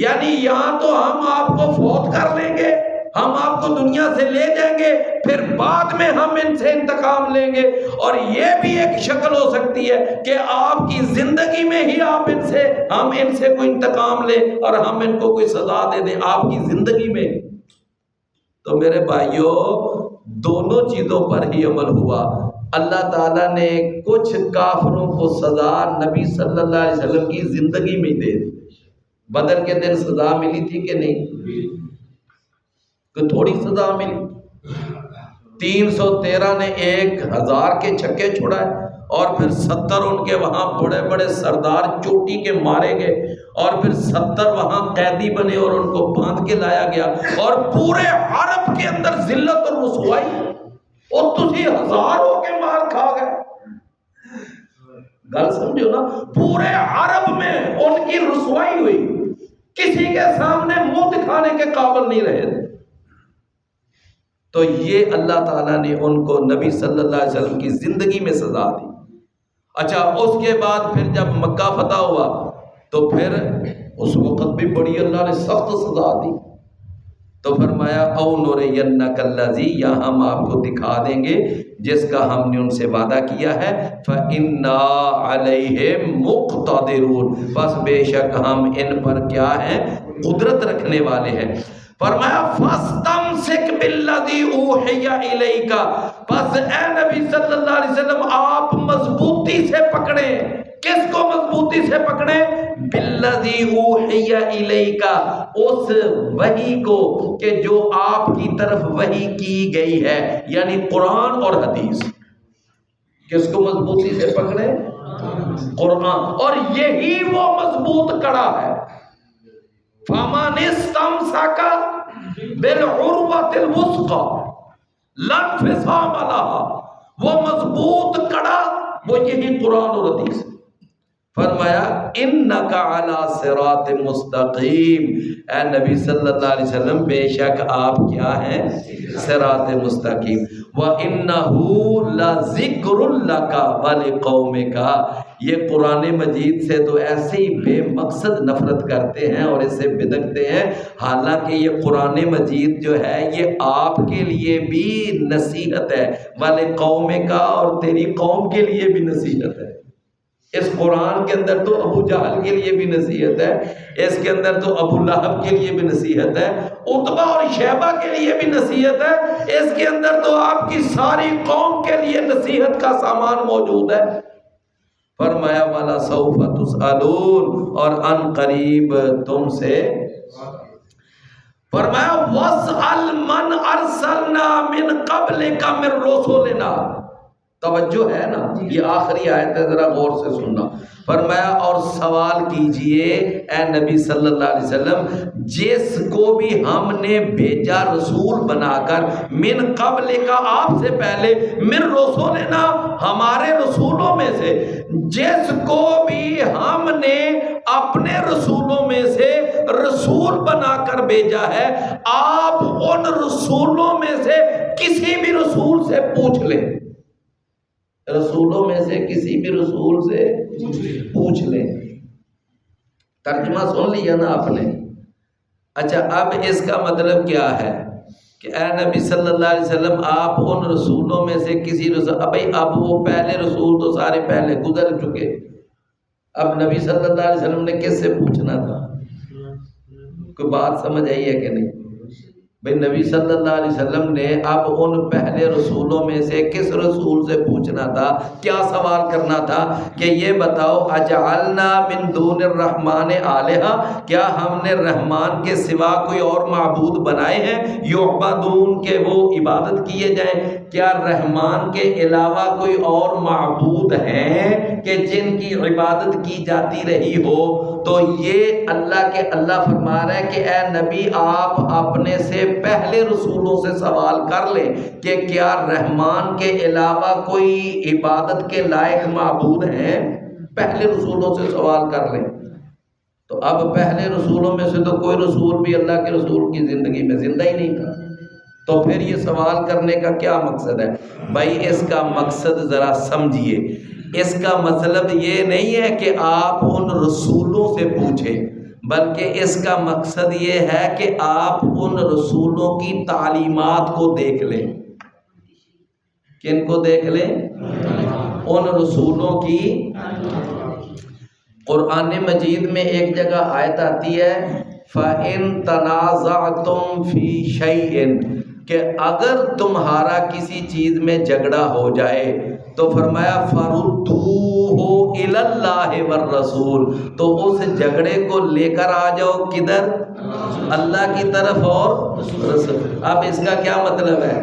یعنی یا تو ہم آپ کو فوت کر لیں گے، ہم آپ کو دنیا سے لے جائیں گے، پھر بعد میں ہم ان سے انتقام لیں گے، اور یہ بھی ایک شکل ہو سکتی ہے کہ آپ کی زندگی میں ہی ہم ان سے کوئی انتقام لیں اور ہم ان کو کوئی سزا دے دیں آپ کی زندگی میں۔ تو میرے بھائیوں دونوں چیزوں پر ہی عمل ہوا۔ اللہ تعالیٰ نے کچھ کافروں کو سزا نبی صلی اللہ علیہ وسلم کی زندگی میں دے دی۔ بدر کے دن سزا ملی تھی کہ نہیں؟ کہ تھوڑی سزا ملی؟ 313 نے 1000 کے چھکے چھڑائے، اور پھر 70 ان کے وہاں بڑے بڑے سردار چوٹی کے مارے گئے، اور پھر 70 وہاں قیدی بنے اور ان کو باندھ کے لایا گیا، اور پورے عرب کے اندر ذلت اور رسوائی، اور تسی ہزاروں کے مار کھا گئے۔ گل سمجھو نا، پورے عرب میں ان کی رسوائی ہوئی، کسی کے سامنے منہ دکھانے کے قابل نہیں رہے تھے۔ تو یہ اللہ تعالیٰ نے ان کو نبی صلی اللہ علیہ وسلم کی زندگی میں سزا دی۔ اچھا اس کے بعد پھر جب مکہ فتح ہوا تو پھر اس وقت بھی بڑی اللہ نے سخت سزا دی۔ تو فرمایا او نرینک الذی، یا ہم آپ کو دکھا دیں گے جس کا ہم نے ان سے وعدہ کیا ہے، فَإِنَّا عَلَيْهِمْ مُقْتَدِرُونَ، بس بے شک ہم ان پر کیا ہیں، قدرت رکھنے والے ہیں۔ فرمایا فَاسْتَمْسِكْ بِالَّذِي أُوحِيَ إِلَيْكَ، بس اے نبی صلی اللہ علیہ وسلم آپ مضبوطی سے پکڑیں۔ کس کو مضبوطی سے پکڑیں؟ بِالَّذِي أُوحِيَ إِلَيْكَ، اس وحی کو کہ جو آپ کی طرف وحی کی گئی ہے، یعنی قرآن اور حدیث۔ کس کو مضبوطی سے پکڑیں؟ قرآن، اور یہی وہ مضبوط کڑا ہے۔ فَمَنِ اسْتَمْسَكَ بِالْعُرْوَةِ الْوُثْقَىٰ لَا انفِصَامَ لَهَا، وہ مضبوط کڑا وہ یہی قرآن اور حدیث۔ فرمایا اِنَّكَ عَلَىٰ صِرَاطٍ مُسْتَقِيمٍ، اے نبی صلی اللہ علیہ وسلم بے شک آپ کیا ہیں، صراط مستقیم۔ وَإِنَّهُ لَذِكْرٌ لَكَ وَلِقَوْمِكَ، یہ قرآن مجید سے تو ایسے ہی بے مقصد نفرت کرتے ہیں اور اس سے بدکتے ہیں، حالانکہ یہ قرآن مجید جو ہے یہ آپ کے لیے بھی نصیحت ہے، وَلِقَوْمِكَ، اور تیری قوم کے لیے بھی نصیحت ہے۔ اس قرآن کے اندر تو ابو جہل کے لیے بھی نصیحت ہے، اس کے اندر تو ابو لہب کے لیے بھی نصیحت ہے، عتبہ اور شیبہ کے لیے بھی نصیحت ہے، اس کے اندر تو آپ کی ساری قوم کے لیے نصیحت کا سامان موجود ہے۔ فرمایا وَلَسَوْفَ تُسْأَلُونَ، اور ان قریب تم سے فرمایا وَاسْأَلْ مَنْ أَرْسَلْنَا مِنْ قَبْلِكَ مِنْ رُسُلِنَا، توجہ ہے نا، یہ آخری آیت ہے، ذرا غور سے سننا۔ فرمایا اور سوال کیجئے اے نبی صلی اللہ علیہ وسلم جس کو بھی ہم نے بھیجا رسول بنا کر، من قبل کا آپ سے پہلے، من رسولنا ہمارے رسولوں میں سے، جس کو بھی ہم نے اپنے رسولوں میں سے رسول بنا کر بھیجا ہے، آپ ان رسولوں میں سے کسی بھی رسول سے پوچھ لیں، رسولوں میں سے کسی بھی رسول سے پوچھ لیں۔ ترجمہ سن لیا نا آپ نے؟ اچھا اب اس کا مطلب کیا ہے کہ اے نبی صلی اللہ علیہ وسلم آپ ان رسولوں میں سے کسی رسول، اب وہ پہلے رسول تو سارے پہلے گزر چکے، اب نبی صلی اللہ علیہ وسلم نے کس سے پوچھنا تھا؟ کوئی بات سمجھ آئی ہے کہ نہیں؟ بھئی نبی صلی اللہ علیہ وسلم نے اب ان پہلے رسولوں میں سے کس رسول سے پوچھنا تھا، کیا سوال کرنا تھا کہ یہ بتاؤ اجعلنا من دون الرحمن آلہہ، کیا ہم نے رحمان کے سوا کوئی اور معبود بنائے ہیں یعبدون کہ وہ عبادت کیے جائیں؟ کیا رحمان کے علاوہ کوئی اور معبود ہیں کہ جن کی عبادت کی جاتی رہی ہو؟ تو یہ اللہ فرما رہا ہے کہ اے نبی آپ اپنے سے پہلے رسولوں سے سوال کر لیں کہ کیا رحمان کے علاوہ کوئی عبادت کے لائق معبود ہیں؟ پہلے رسولوں سے سوال کر لیں۔ تو اب پہلے رسولوں میں سے تو کوئی رسول بھی اللہ کے رسول کی زندگی میں زندہ ہی نہیں تھا، تو پھر یہ سوال کرنے کا کیا مقصد ہے؟ بھائی اس کا مقصد ذرا سمجھیے، اس کا مطلب یہ نہیں ہے کہ آپ ان رسولوں سے پوچھیں، بلکہ اس کا مقصد یہ ہے کہ آپ ان رسولوں کی تعلیمات کو دیکھ لیں۔ کن کو دیکھ لیں؟ ان رسولوں کی۔ قرآن مجید میں ایک جگہ آیت آتی ہے فَإِن تَنَازَعْتُمْ فِي شَيْءٍ، کہ اگر تمہارا کسی چیز میں جھگڑا ہو جائے تو فرمایا فَرُدُّوهُ إِلَى اللَّهِ وَالرَّسُولِ، تو اس جھگڑے کو لے کر آ جاؤ کدھر؟ اللہ کی طرف اور رسول۔ اب اس کا کیا مطلب ہے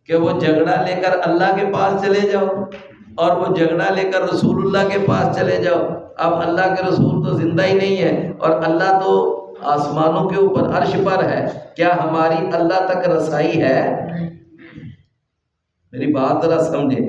کہ وہ جھگڑا لے کر اللہ کے پاس چلے جاؤ اور وہ جھگڑا لے کر رسول اللہ کے پاس چلے جاؤ؟ اب اللہ کے رسول تو زندہ ہی نہیں ہے اور اللہ تو آسمانوں کے اوپر عرش پر ہے، کیا ہماری اللہ تک رسائی ہے؟ میری بات ذرا سمجھے،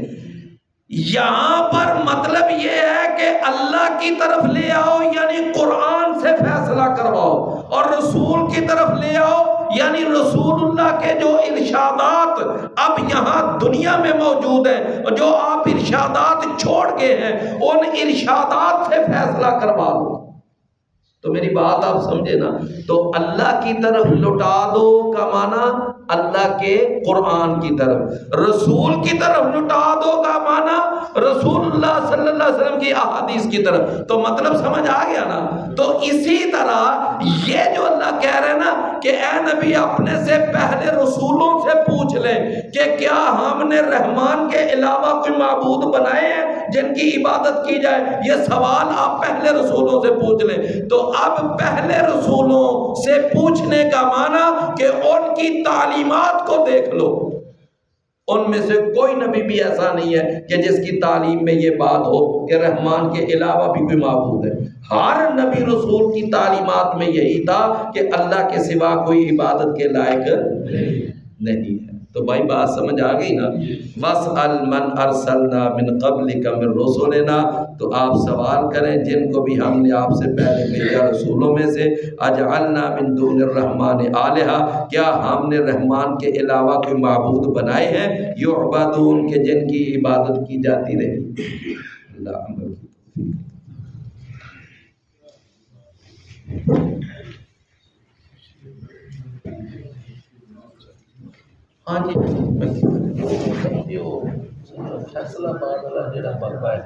یہاں پر مطلب یہ ہے کہ اللہ کی طرف لے آؤ یعنی قرآن سے فیصلہ کرواؤ، اور رسول کی طرف لے آؤ یعنی رسول اللہ کے جو ارشادات اب یہاں دنیا میں موجود ہیں، جو آپ ارشادات چھوڑ گئے ہیں، ان ارشادات سے فیصلہ کروا دو۔ تو میری بات آپ سمجھے نا، تو اللہ کی طرف لٹا دو کا معنی اللہ کے قرآن کی طرف، رسول کی طرف لٹا دو کا معنی رسول اللہ صلی اللہ علیہ وسلم کی احادیث کی طرف۔ تو مطلب سمجھ آ گیا نا؟ تو اسی طرح یہ جو اللہ کہہ رہے ہیں نا کہ اے نبی اپنے سے پہلے رسولوں سے پوچھ لیں کہ کیا ہم نے رحمان کے علاوہ کوئی معبود بنائے ہیں جن کی عبادت کی جائے، یہ سوال آپ پہلے رسولوں سے پوچھ لیں۔ تو اب پہلے رسولوں سے پوچھنے کا معنی کہ ان کی تعلیمات کو دیکھ لو، ان میں سے کوئی نبی بھی ایسا نہیں ہے کہ جس کی تعلیم میں یہ بات ہو کہ رحمان کے علاوہ بھی کوئی معبود ہے۔ ہر نبی رسول کی تعلیمات میں یہی تھا کہ اللہ کے سوا کوئی عبادت کے لائق نہیں ہے۔ تو بھائی بات سمجھ آ گئی نا؟ وَاسْأَلْ مَنْ أَرْسَلْنَا مِنْ قَبْلِكَ مِنْ رُسُلِنَا، تو آپ سوال کریں جن کو بھی ہم نے آپ سے پہلے بھیجا رسولوں میں سے، اجعلنا من دون الرحمن آلہہ، کیا ہم نے رحمان کے علاوہ کوئی معبود بنائے ہیں یعبدون کہ جن کی عبادت کی جاتی رہی۔ اللہ عمل ہاں جی، فیصلہ باد والا جڑا بابا ہے